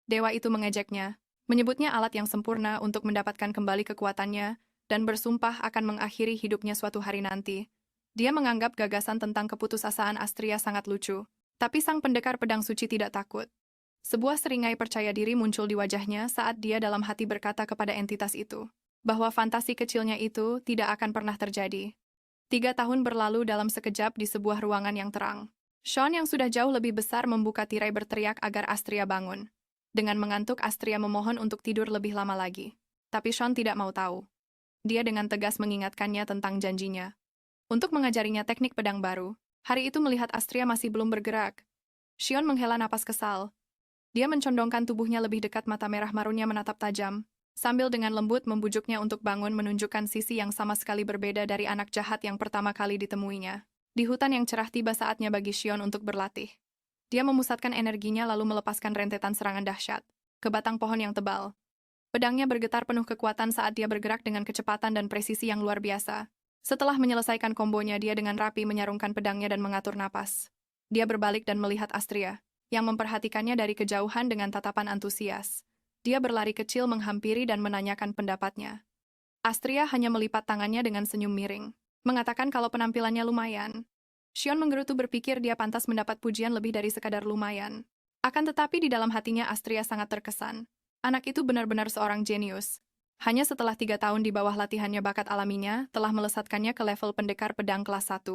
Dewa itu mengejeknya, menyebutnya alat yang sempurna untuk mendapatkan kembali kekuatannya, dan bersumpah akan mengakhiri hidupnya suatu hari nanti. Dia menganggap gagasan tentang keputusasaan Astria sangat lucu, tapi sang pendekar pedang suci tidak takut. Sebuah seringai percaya diri muncul di wajahnya saat dia dalam hati berkata kepada entitas itu, bahwa fantasi kecilnya itu tidak akan pernah terjadi. 3 tahun berlalu dalam sekejap di sebuah ruangan yang terang. Sean yang sudah jauh lebih besar membuka tirai berteriak agar Astria bangun. Dengan mengantuk, Astria memohon untuk tidur lebih lama lagi. Tapi Sean tidak mau tahu. Dia dengan tegas mengingatkannya tentang janjinya untuk mengajarinya teknik pedang baru. Hari itu melihat Astria masih belum bergerak, Sean menghela napas kesal. Dia mencondongkan tubuhnya lebih dekat, mata merah marunnya menatap tajam, sambil dengan lembut membujuknya untuk bangun, menunjukkan sisi yang sama sekali berbeda dari anak jahat yang pertama kali ditemuinya. Di hutan yang cerah tiba saatnya bagi Sean untuk berlatih. Dia memusatkan energinya lalu melepaskan rentetan serangan dahsyat ke batang pohon yang tebal. Pedangnya bergetar penuh kekuatan saat dia bergerak dengan kecepatan dan presisi yang luar biasa. Setelah menyelesaikan kombonya, dia dengan rapi menyarungkan pedangnya dan mengatur napas. Dia berbalik dan melihat Astria, yang memperhatikannya dari kejauhan dengan tatapan antusias. Dia berlari kecil menghampiri dan menanyakan pendapatnya. Astria hanya melipat tangannya dengan senyum miring, mengatakan kalau penampilannya lumayan. Sean menggerutu, berpikir dia pantas mendapat pujian lebih dari sekadar lumayan. Akan tetapi di dalam hatinya Astria sangat terkesan. Anak itu benar-benar seorang jenius. Hanya setelah 3 tahun di bawah latihannya, bakat alaminya telah melesatkannya ke level pendekar pedang kelas 1.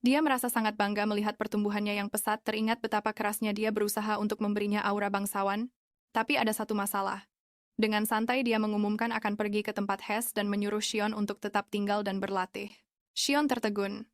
Dia merasa sangat bangga melihat pertumbuhannya yang pesat, teringat betapa kerasnya dia berusaha untuk memberinya aura bangsawan. Tapi ada satu masalah. Dengan santai dia mengumumkan akan pergi ke tempat Hes dan menyuruh Sean untuk tetap tinggal dan berlatih. Sean tertegun.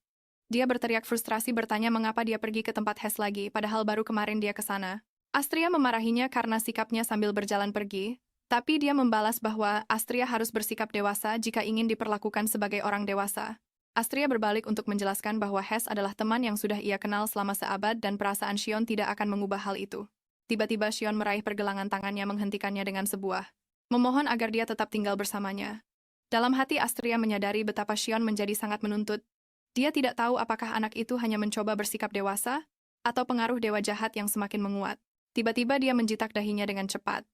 Dia berteriak frustrasi, bertanya mengapa dia pergi ke tempat Hes lagi, padahal baru kemarin dia ke sana. Astria memarahinya karena sikapnya sambil berjalan pergi, tapi dia membalas bahwa Astria harus bersikap dewasa jika ingin diperlakukan sebagai orang dewasa. Astria berbalik untuk menjelaskan bahwa Hes adalah teman yang sudah ia kenal selama seabad dan perasaan Sean tidak akan mengubah hal itu. Tiba-tiba Sean meraih pergelangan tangannya menghentikannya dengan sebuah memohon agar dia tetap tinggal bersamanya. Dalam hati Astria menyadari betapa Shion menjadi sangat menuntut. Dia tidak tahu apakah anak itu hanya mencoba bersikap dewasa, atau pengaruh dewa jahat yang semakin menguat. Tiba-tiba dia menjitak dahinya dengan cepat.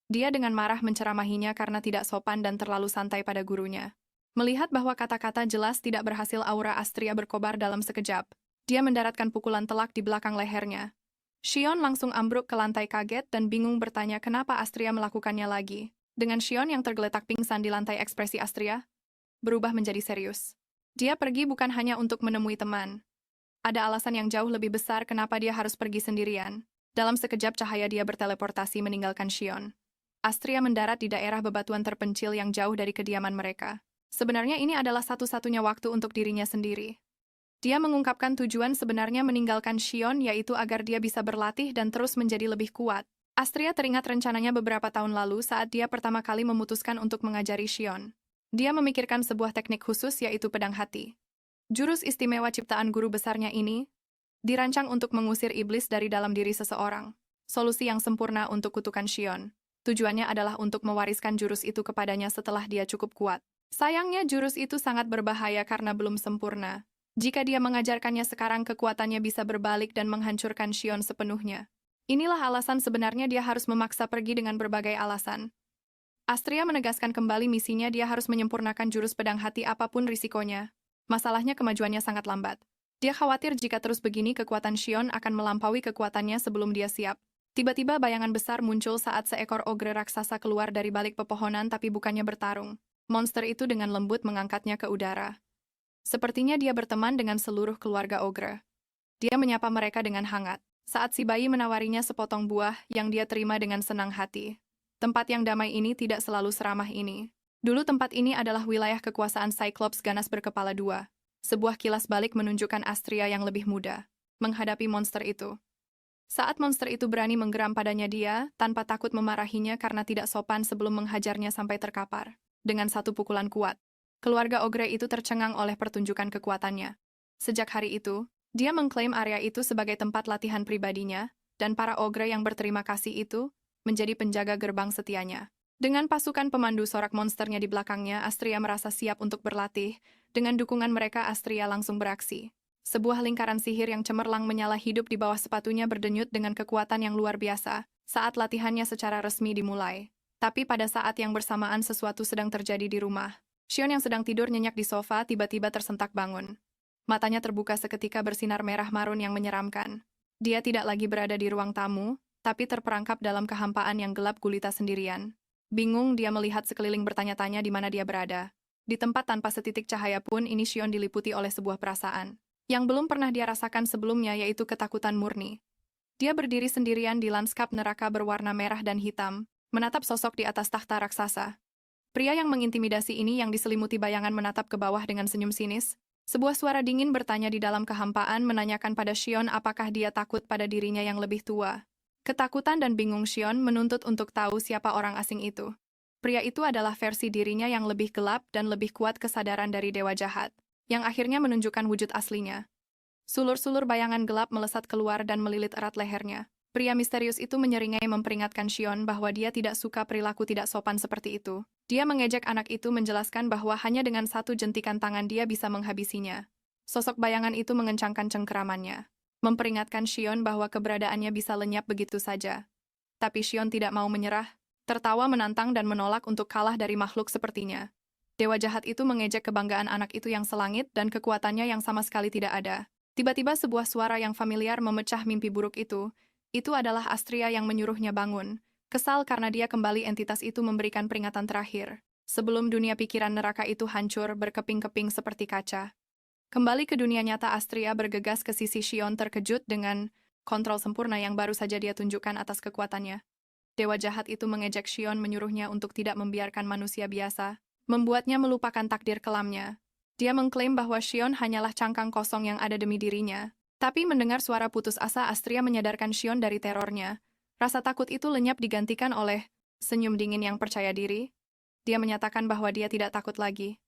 Dia dengan marah menceramahinya karena tidak sopan dan terlalu santai pada gurunya. Melihat bahwa kata-kata jelas tidak berhasil, aura Astria berkobar dalam sekejap. Dia mendaratkan pukulan telak di belakang lehernya. Shion langsung ambruk ke lantai kaget dan bingung bertanya kenapa Astria melakukannya lagi. Dengan Shion yang tergeletak pingsan di lantai, ekspresi Astria berubah menjadi serius. Dia pergi bukan hanya untuk menemui teman. Ada alasan yang jauh lebih besar kenapa dia harus pergi sendirian. Dalam sekejap cahaya dia berteleportasi meninggalkan Shion. Astria mendarat di daerah bebatuan terpencil yang jauh dari kediaman mereka. Sebenarnya ini adalah satu-satunya waktu untuk dirinya sendiri. Dia mengungkapkan tujuan sebenarnya meninggalkan Shion, yaitu agar dia bisa berlatih dan terus menjadi lebih kuat. Astria teringat rencananya beberapa tahun lalu saat dia pertama kali memutuskan untuk mengajari Shion. Dia memikirkan sebuah teknik khusus, yaitu pedang hati. Jurus istimewa ciptaan guru besarnya ini dirancang untuk mengusir iblis dari dalam diri seseorang. Solusi yang sempurna untuk kutukan Shion. Tujuannya adalah untuk mewariskan jurus itu kepadanya setelah dia cukup kuat. Sayangnya jurus itu sangat berbahaya karena belum sempurna. Jika dia mengajarkannya sekarang, kekuatannya bisa berbalik dan menghancurkan Shion sepenuhnya. Inilah alasan sebenarnya dia harus memaksa pergi dengan berbagai alasan. Astria menegaskan kembali misinya, dia harus menyempurnakan jurus pedang hati apapun risikonya. Masalahnya kemajuannya sangat lambat. Dia khawatir jika terus begini kekuatan Shion akan melampaui kekuatannya sebelum dia siap. Tiba-tiba bayangan besar muncul saat seekor ogre raksasa keluar dari balik pepohonan, tapi bukannya bertarung. Monster itu dengan lembut mengangkatnya ke udara. Sepertinya dia berteman dengan seluruh keluarga ogre. Dia menyapa mereka dengan hangat. Saat si bayi menawarinya sepotong buah yang dia terima dengan senang hati. Tempat yang damai ini tidak selalu seramah ini. Dulu tempat ini adalah wilayah kekuasaan Cyclops ganas berkepala dua. Sebuah kilas balik menunjukkan Astria yang lebih muda menghadapi monster itu. Saat monster itu berani menggeram padanya, dia tanpa takut memarahinya karena tidak sopan sebelum menghajarnya sampai terkapar. Dengan satu pukulan kuat, keluarga ogre itu tercengang oleh pertunjukan kekuatannya. Sejak hari itu, dia mengklaim area itu sebagai tempat latihan pribadinya, dan para ogre yang berterima kasih itu menjadi penjaga gerbang setianya. Dengan pasukan pemandu sorak monsternya di belakangnya, Astria merasa siap untuk berlatih. Dengan dukungan mereka, Astria langsung beraksi. Sebuah lingkaran sihir yang cemerlang menyala hidup di bawah sepatunya, berdenyut dengan kekuatan yang luar biasa saat latihannya secara resmi dimulai. Tapi pada saat yang bersamaan sesuatu sedang terjadi di rumah. Shion yang sedang tidur nyenyak di sofa tiba-tiba tersentak bangun. Matanya terbuka seketika bersinar merah marun yang menyeramkan. Dia tidak lagi berada di ruang tamu, tapi terperangkap dalam kehampaan yang gelap gulita sendirian. Bingung, dia melihat sekeliling bertanya-tanya di mana dia berada. Di tempat tanpa setitik cahaya pun, ini Shion diliputi oleh sebuah perasaan yang belum pernah dia rasakan sebelumnya, yaitu ketakutan murni. Dia berdiri sendirian di lanskap neraka berwarna merah dan hitam, menatap sosok di atas tahta raksasa. Pria yang mengintimidasi ini yang diselimuti bayangan menatap ke bawah dengan senyum sinis. Sebuah suara dingin bertanya di dalam kehampaan, menanyakan pada Shion apakah dia takut pada dirinya yang lebih tua. Ketakutan dan bingung Shion menuntut untuk tahu siapa orang asing itu. Pria itu adalah versi dirinya yang lebih gelap dan lebih kuat kesadaran dari dewa jahat, yang akhirnya menunjukkan wujud aslinya. Sulur-sulur bayangan gelap melesat keluar dan melilit erat lehernya. Pria misterius itu menyeringai memperingatkan Shion bahwa dia tidak suka perilaku tidak sopan seperti itu. Dia mengejek anak itu, menjelaskan bahwa hanya dengan satu jentikan tangan dia bisa menghabisinya. Sosok bayangan itu mengencangkan cengkeramannya, memperingatkan Shion bahwa keberadaannya bisa lenyap begitu saja. Tapi Shion tidak mau menyerah, tertawa menantang dan menolak untuk kalah dari makhluk sepertinya. Dewa jahat itu mengejek kebanggaan anak itu yang selangit dan kekuatannya yang sama sekali tidak ada. Tiba-tiba sebuah suara yang familiar memecah mimpi buruk itu. Itu adalah Astria yang menyuruhnya bangun. Kesal karena dia kembali, entitas itu memberikan peringatan terakhir. Sebelum dunia pikiran neraka itu hancur berkeping-keping seperti kaca. Kembali ke dunia nyata, Astria bergegas ke sisi Shion, terkejut dengan kontrol sempurna yang baru saja dia tunjukkan atas kekuatannya. Dewa jahat itu mengejek Shion, menyuruhnya untuk tidak membiarkan manusia biasa, membuatnya melupakan takdir kelamnya. Dia mengklaim bahwa Shion hanyalah cangkang kosong yang ada demi dirinya. Tapi mendengar suara putus asa, Astria menyadarkan Shion dari terornya. Rasa takut itu lenyap digantikan oleh senyum dingin yang percaya diri. Dia menyatakan bahwa dia tidak takut lagi.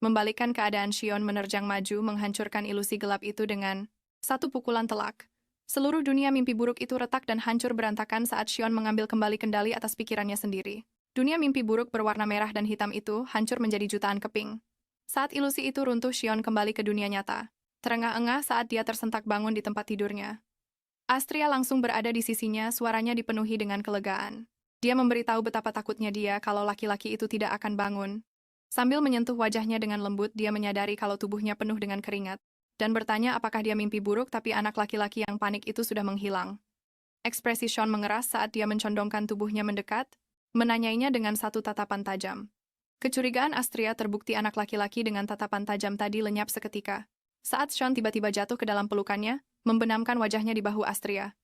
Membalikkan keadaan, Shion menerjang maju, menghancurkan ilusi gelap itu dengan satu pukulan telak. Seluruh dunia mimpi buruk itu retak dan hancur berantakan saat Shion mengambil kembali kendali atas pikirannya sendiri. Dunia mimpi buruk berwarna merah dan hitam itu hancur menjadi jutaan keping. Saat ilusi itu runtuh, Shion kembali ke dunia nyata. Terengah-engah saat dia tersentak bangun di tempat tidurnya. Astria langsung berada di sisinya, suaranya dipenuhi dengan kelegaan. Dia memberitahu betapa takutnya dia kalau laki-laki itu tidak akan bangun. Sambil menyentuh wajahnya dengan lembut, dia menyadari kalau tubuhnya penuh dengan keringat, dan bertanya apakah dia mimpi buruk, tapi anak laki-laki yang panik itu sudah menghilang. Ekspresi Sean mengeras saat dia mencondongkan tubuhnya mendekat, menanyainya dengan satu tatapan tajam. Kecurigaan Astria terbukti anak laki-laki dengan tatapan tajam tadi lenyap seketika. Saat Sean tiba-tiba jatuh ke dalam pelukannya, membenamkan wajahnya di bahu Astria.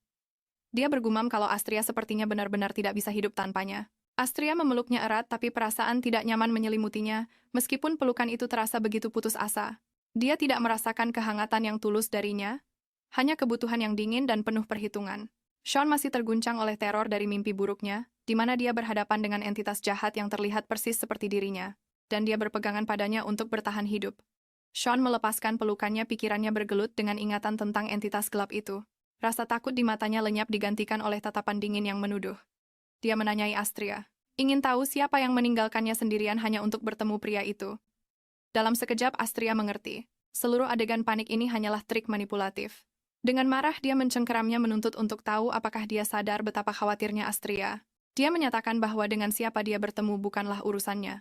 Dia bergumam kalau Astria sepertinya benar-benar tidak bisa hidup tanpanya. Astria memeluknya erat, tapi perasaan tidak nyaman menyelimutinya, meskipun pelukan itu terasa begitu putus asa. Dia tidak merasakan kehangatan yang tulus darinya, hanya kebutuhan yang dingin dan penuh perhitungan. Sean masih terguncang oleh teror dari mimpi buruknya, di mana dia berhadapan dengan entitas jahat yang terlihat persis seperti dirinya, dan dia berpegangan padanya untuk bertahan hidup. Sean melepaskan pelukannya, pikirannya bergelut dengan ingatan tentang entitas gelap itu. Rasa takut di matanya lenyap digantikan oleh tatapan dingin yang menuduh. Dia menanyai Astria, ingin tahu siapa yang meninggalkannya sendirian hanya untuk bertemu pria itu. Dalam sekejap Astria mengerti, seluruh adegan panik ini hanyalah trik manipulatif. Dengan marah dia mencengkeramnya menuntut untuk tahu apakah dia sadar betapa khawatirnya Astria. Dia menyatakan bahwa dengan siapa dia bertemu bukanlah urusannya.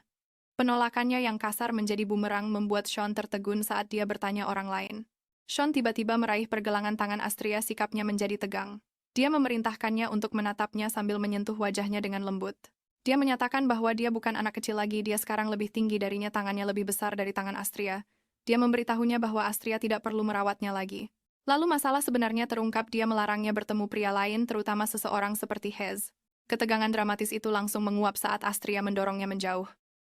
Penolakannya yang kasar menjadi bumerang membuat Sean tertegun saat dia bertanya orang lain. Sean tiba-tiba meraih pergelangan tangan Astria, sikapnya menjadi tegang. Dia memerintahkannya untuk menatapnya sambil menyentuh wajahnya dengan lembut. Dia menyatakan bahwa dia bukan anak kecil lagi, dia sekarang lebih tinggi darinya, tangannya lebih besar dari tangan Astria. Dia memberitahunya bahwa Astria tidak perlu merawatnya lagi. Lalu masalah sebenarnya terungkap, dia melarangnya bertemu pria lain, terutama seseorang seperti Hez. Ketegangan dramatis itu langsung menguap saat Astria mendorongnya menjauh.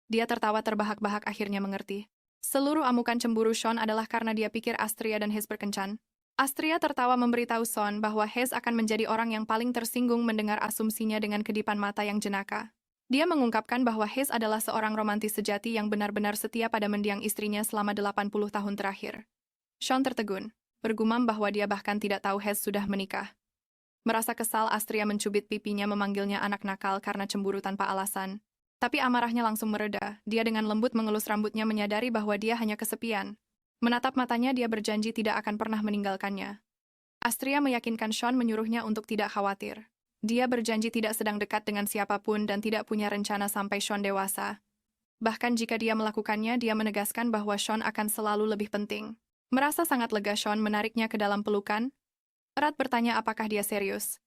Dia tertawa terbahak-bahak, akhirnya mengerti. Seluruh amukan cemburu Sean adalah karena dia pikir Astria dan Hez berkencan. Astria tertawa memberitahu Sean bahwa Hez akan menjadi orang yang paling tersinggung mendengar asumsinya dengan kedipan mata yang jenaka. Dia mengungkapkan bahwa Hez adalah seorang romantis sejati yang benar-benar setia pada mendiang istrinya selama 80 tahun terakhir. Sean tertegun, bergumam bahwa dia bahkan tidak tahu Hez sudah menikah. Merasa kesal, Astria mencubit pipinya, memanggilnya anak nakal karena cemburu tanpa alasan. Tapi amarahnya langsung mereda, dia dengan lembut mengelus rambutnya, menyadari bahwa dia hanya kesepian. Menatap matanya, dia berjanji tidak akan pernah meninggalkannya. Astria meyakinkan Sean, menyuruhnya untuk tidak khawatir. Dia berjanji tidak sedang dekat dengan siapapun dan tidak punya rencana sampai Sean dewasa. Bahkan jika dia melakukannya, dia menegaskan bahwa Sean akan selalu lebih penting. Merasa sangat lega, Sean menariknya ke dalam pelukan. Erat bertanya apakah dia serius.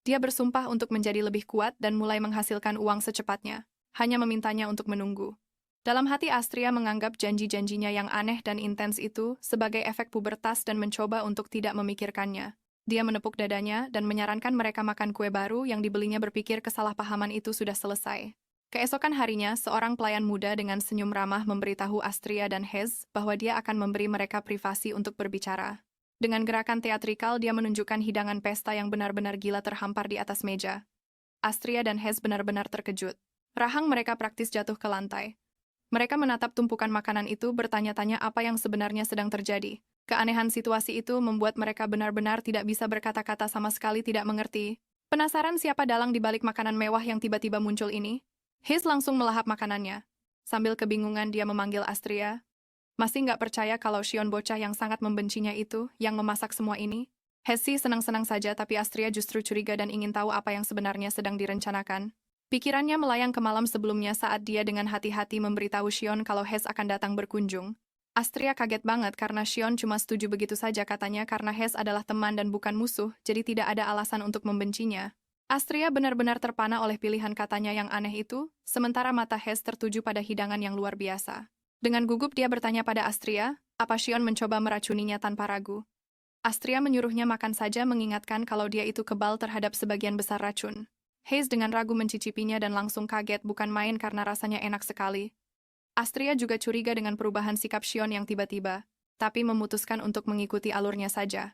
Dia bersumpah untuk menjadi lebih kuat dan mulai menghasilkan uang secepatnya. Hanya memintanya untuk menunggu. Dalam hati Astria menganggap janji-janjinya yang aneh dan intens itu sebagai efek pubertas dan mencoba untuk tidak memikirkannya. Dia menepuk dadanya dan menyarankan mereka makan kue baru yang dibelinya, berpikir kesalahpahaman itu sudah selesai. Keesokan harinya, seorang pelayan muda dengan senyum ramah memberitahu Astria dan Hez bahwa dia akan memberi mereka privasi untuk berbicara. Dengan gerakan teatrikal, dia menunjukkan hidangan pesta yang benar-benar gila terhampar di atas meja. Astria dan Hez benar-benar terkejut. Rahang mereka praktis jatuh ke lantai. Mereka menatap tumpukan makanan itu, bertanya-tanya apa yang sebenarnya sedang terjadi. Keanehan situasi itu membuat mereka benar-benar tidak bisa berkata-kata, sama sekali tidak mengerti. Penasaran siapa dalang di balik makanan mewah yang tiba-tiba muncul ini? Hez langsung melahap makanannya. Sambil kebingungan dia memanggil Astria. Masih nggak percaya kalau Sean, bocah yang sangat membencinya itu, yang memasak semua ini? Hez sih senang-senang saja, tapi Astria justru curiga dan ingin tahu apa yang sebenarnya sedang direncanakan. Pikirannya melayang ke malam sebelumnya saat dia dengan hati-hati memberitahu Sean kalau Hez akan datang berkunjung. Astria kaget banget karena Sean cuma setuju begitu saja, katanya karena Hez adalah teman dan bukan musuh, jadi tidak ada alasan untuk membencinya. Astria benar-benar terpana oleh pilihan katanya yang aneh itu, sementara mata Hez tertuju pada hidangan yang luar biasa. Dengan gugup dia bertanya pada Astria, apa Sean mencoba meracuninya tanpa ragu. Astria menyuruhnya makan saja, mengingatkan kalau dia itu kebal terhadap sebagian besar racun. Hez dengan ragu mencicipinya dan langsung kaget, bukan main karena rasanya enak sekali. Astria juga curiga dengan perubahan sikap Sean yang tiba-tiba, tapi memutuskan untuk mengikuti alurnya saja.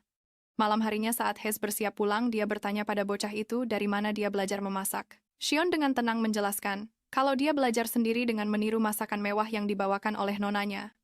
Malam harinya saat Hez bersiap pulang, dia bertanya pada bocah itu dari mana dia belajar memasak. Sean dengan tenang menjelaskan kalau dia belajar sendiri dengan meniru masakan mewah yang dibawakan oleh nonanya.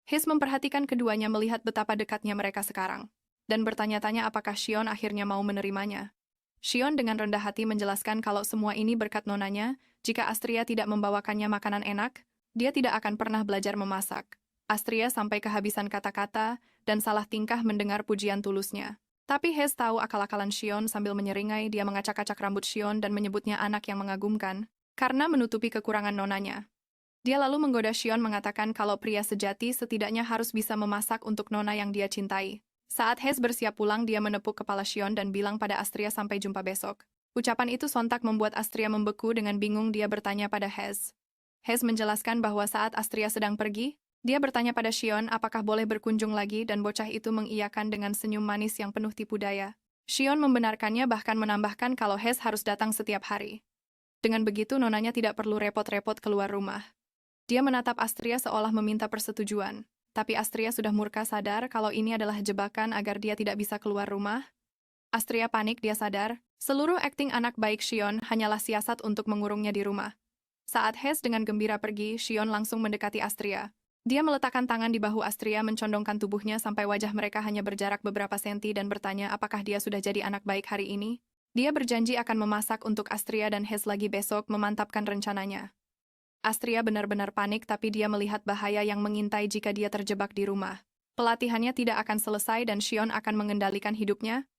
Hez memperhatikan keduanya, melihat betapa dekatnya mereka sekarang, dan bertanya-tanya apakah Sean akhirnya mau menerimanya. Sean dengan rendah hati menjelaskan kalau semua ini berkat nonanya, Jika Astria tidak membawakannya makanan enak, dia tidak akan pernah belajar memasak. Astria sampai kehabisan kata-kata dan salah tingkah mendengar pujian tulusnya. Tapi Hes tahu akal-akalan Shion sambil menyeringai. Dia mengacak-acak rambut Shion dan menyebutnya anak yang mengagumkan, karena menutupi kekurangan nonanya. Dia lalu menggoda Shion mengatakan kalau pria sejati setidaknya harus bisa memasak untuk nona yang dia cintai. Saat Hes bersiap pulang, dia menepuk kepala Shion dan bilang pada Astria sampai jumpa besok. Ucapan itu sontak membuat Astria membeku. Dengan bingung dia bertanya pada Hes. Hes menjelaskan bahwa saat Astria sedang pergi, dia bertanya pada Shion apakah boleh berkunjung lagi dan bocah itu mengiyakan dengan senyum manis yang penuh tipu daya. Shion membenarkannya bahkan menambahkan kalau Hes harus datang setiap hari. Dengan begitu nonanya tidak perlu repot-repot keluar rumah. Dia menatap Astria seolah meminta persetujuan. Tapi Astria sudah murka sadar kalau ini adalah jebakan agar dia tidak bisa keluar rumah. Astria panik, dia sadar. Seluruh akting anak baik Shion hanyalah siasat untuk mengurungnya di rumah. Saat Hes dengan gembira pergi, Shion langsung mendekati Astria. Dia meletakkan tangan di bahu Astria, mencondongkan tubuhnya sampai wajah mereka hanya berjarak beberapa senti dan bertanya apakah dia sudah jadi anak baik hari ini. Dia berjanji akan memasak untuk Astria dan Hes lagi besok, memantapkan rencananya. Astria benar-benar panik, tapi dia melihat bahaya yang mengintai jika dia terjebak di rumah. Pelatihannya tidak akan selesai dan Shion akan mengendalikan hidupnya.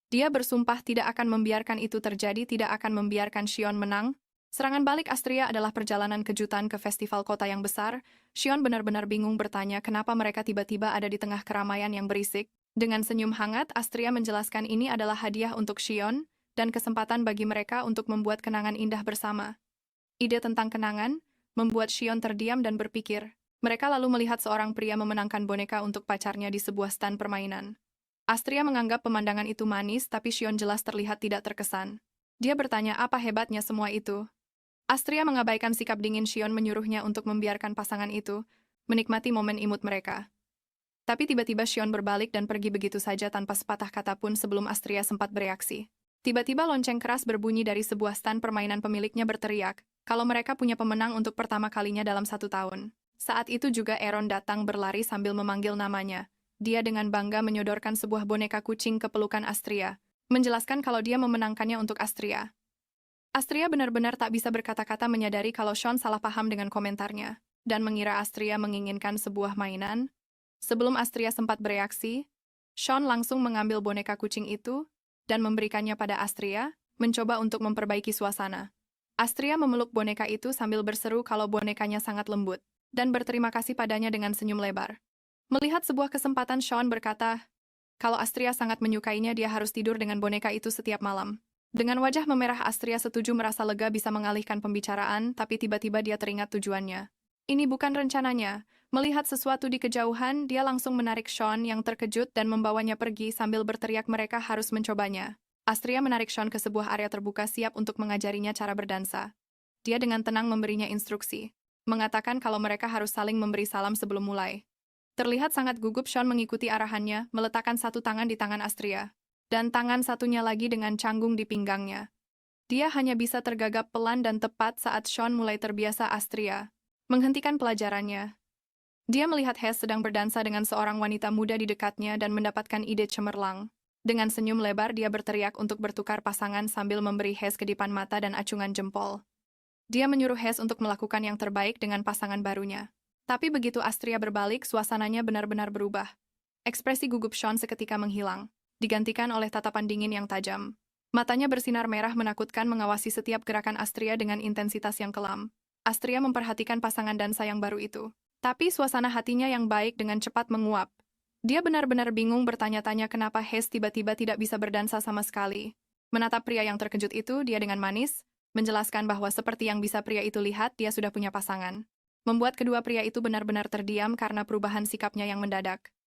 Dia bersumpah tidak akan membiarkan itu terjadi, tidak akan membiarkan Shion menang. Serangan balik Astria adalah perjalanan kejutan ke festival kota yang besar. Shion benar-benar bingung, bertanya kenapa mereka tiba-tiba ada di tengah keramaian yang berisik. Dengan senyum hangat, Astria menjelaskan ini adalah hadiah untuk Shion dan kesempatan bagi mereka untuk membuat kenangan indah bersama. Ide tentang kenangan membuat Shion terdiam dan berpikir. Mereka lalu melihat seorang pria memenangkan boneka untuk pacarnya di sebuah stan permainan. Astria menganggap pemandangan itu manis, tapi Shion jelas terlihat tidak terkesan. Dia bertanya apa hebatnya semua itu. Astria mengabaikan sikap dingin Shion, menyuruhnya untuk membiarkan pasangan itu menikmati momen imut mereka. Tapi tiba-tiba Shion berbalik dan pergi begitu saja tanpa sepatah kata pun sebelum Astria sempat bereaksi. Tiba-tiba lonceng keras berbunyi dari sebuah stan permainan. Pemiliknya berteriak kalau mereka punya pemenang untuk pertama kalinya dalam 1 tahun. Saat itu juga Aaron datang berlari sambil memanggil namanya. Dia dengan bangga menyodorkan sebuah boneka kucing ke pelukan Astria, menjelaskan kalau dia memenangkannya untuk Astria. Astria benar-benar tak bisa berkata-kata, menyadari kalau Shion salah paham dengan komentarnya, dan mengira Astria menginginkan sebuah mainan. Sebelum Astria sempat bereaksi, Shion langsung mengambil boneka kucing itu dan memberikannya pada Astria, mencoba untuk memperbaiki suasana. Astria memeluk boneka itu sambil berseru kalau bonekanya sangat lembut, dan berterima kasih padanya dengan senyum lebar. Melihat sebuah kesempatan, Shion berkata, kalau Astria sangat menyukainya, dia harus tidur dengan boneka itu setiap malam. Dengan wajah memerah, Astria setuju, merasa lega bisa mengalihkan pembicaraan, tapi tiba-tiba dia teringat tujuannya. Ini bukan rencananya. Melihat sesuatu di kejauhan, dia langsung menarik Shion yang terkejut dan membawanya pergi sambil berteriak mereka harus mencobanya. Astria menarik Shion ke sebuah area terbuka siap untuk mengajarinya cara berdansa. Dia dengan tenang memberinya instruksi, mengatakan kalau mereka harus saling memberi salam sebelum mulai. Terlihat sangat gugup, Shion mengikuti arahannya, meletakkan satu tangan di tangan Astria, dan tangan satunya lagi dengan canggung di pinggangnya. Dia hanya bisa tergagap pelan dan tepat saat Shion mulai terbiasa Astria menghentikan pelajarannya. Dia melihat Hes sedang berdansa dengan seorang wanita muda di dekatnya dan mendapatkan ide cemerlang. Dengan senyum lebar, dia berteriak untuk bertukar pasangan sambil memberi Hes kedipan mata dan acungan jempol. Dia menyuruh Hes untuk melakukan yang terbaik dengan pasangan barunya. Tapi begitu Astria berbalik, suasananya benar-benar berubah. Ekspresi gugup Shion seketika menghilang, digantikan oleh tatapan dingin yang tajam. Matanya bersinar merah menakutkan, mengawasi setiap gerakan Astria dengan intensitas yang kelam. Astria memperhatikan pasangan dansa yang baru itu. Tapi suasana hatinya yang baik dengan cepat menguap. Dia benar-benar bingung, bertanya-tanya kenapa Hes tiba-tiba tidak bisa berdansa sama sekali. Menatap pria yang terkejut itu, dia dengan manis menjelaskan bahwa seperti yang bisa pria itu lihat, dia sudah punya pasangan. Membuat kedua pria itu benar-benar terdiam karena perubahan sikapnya yang mendadak.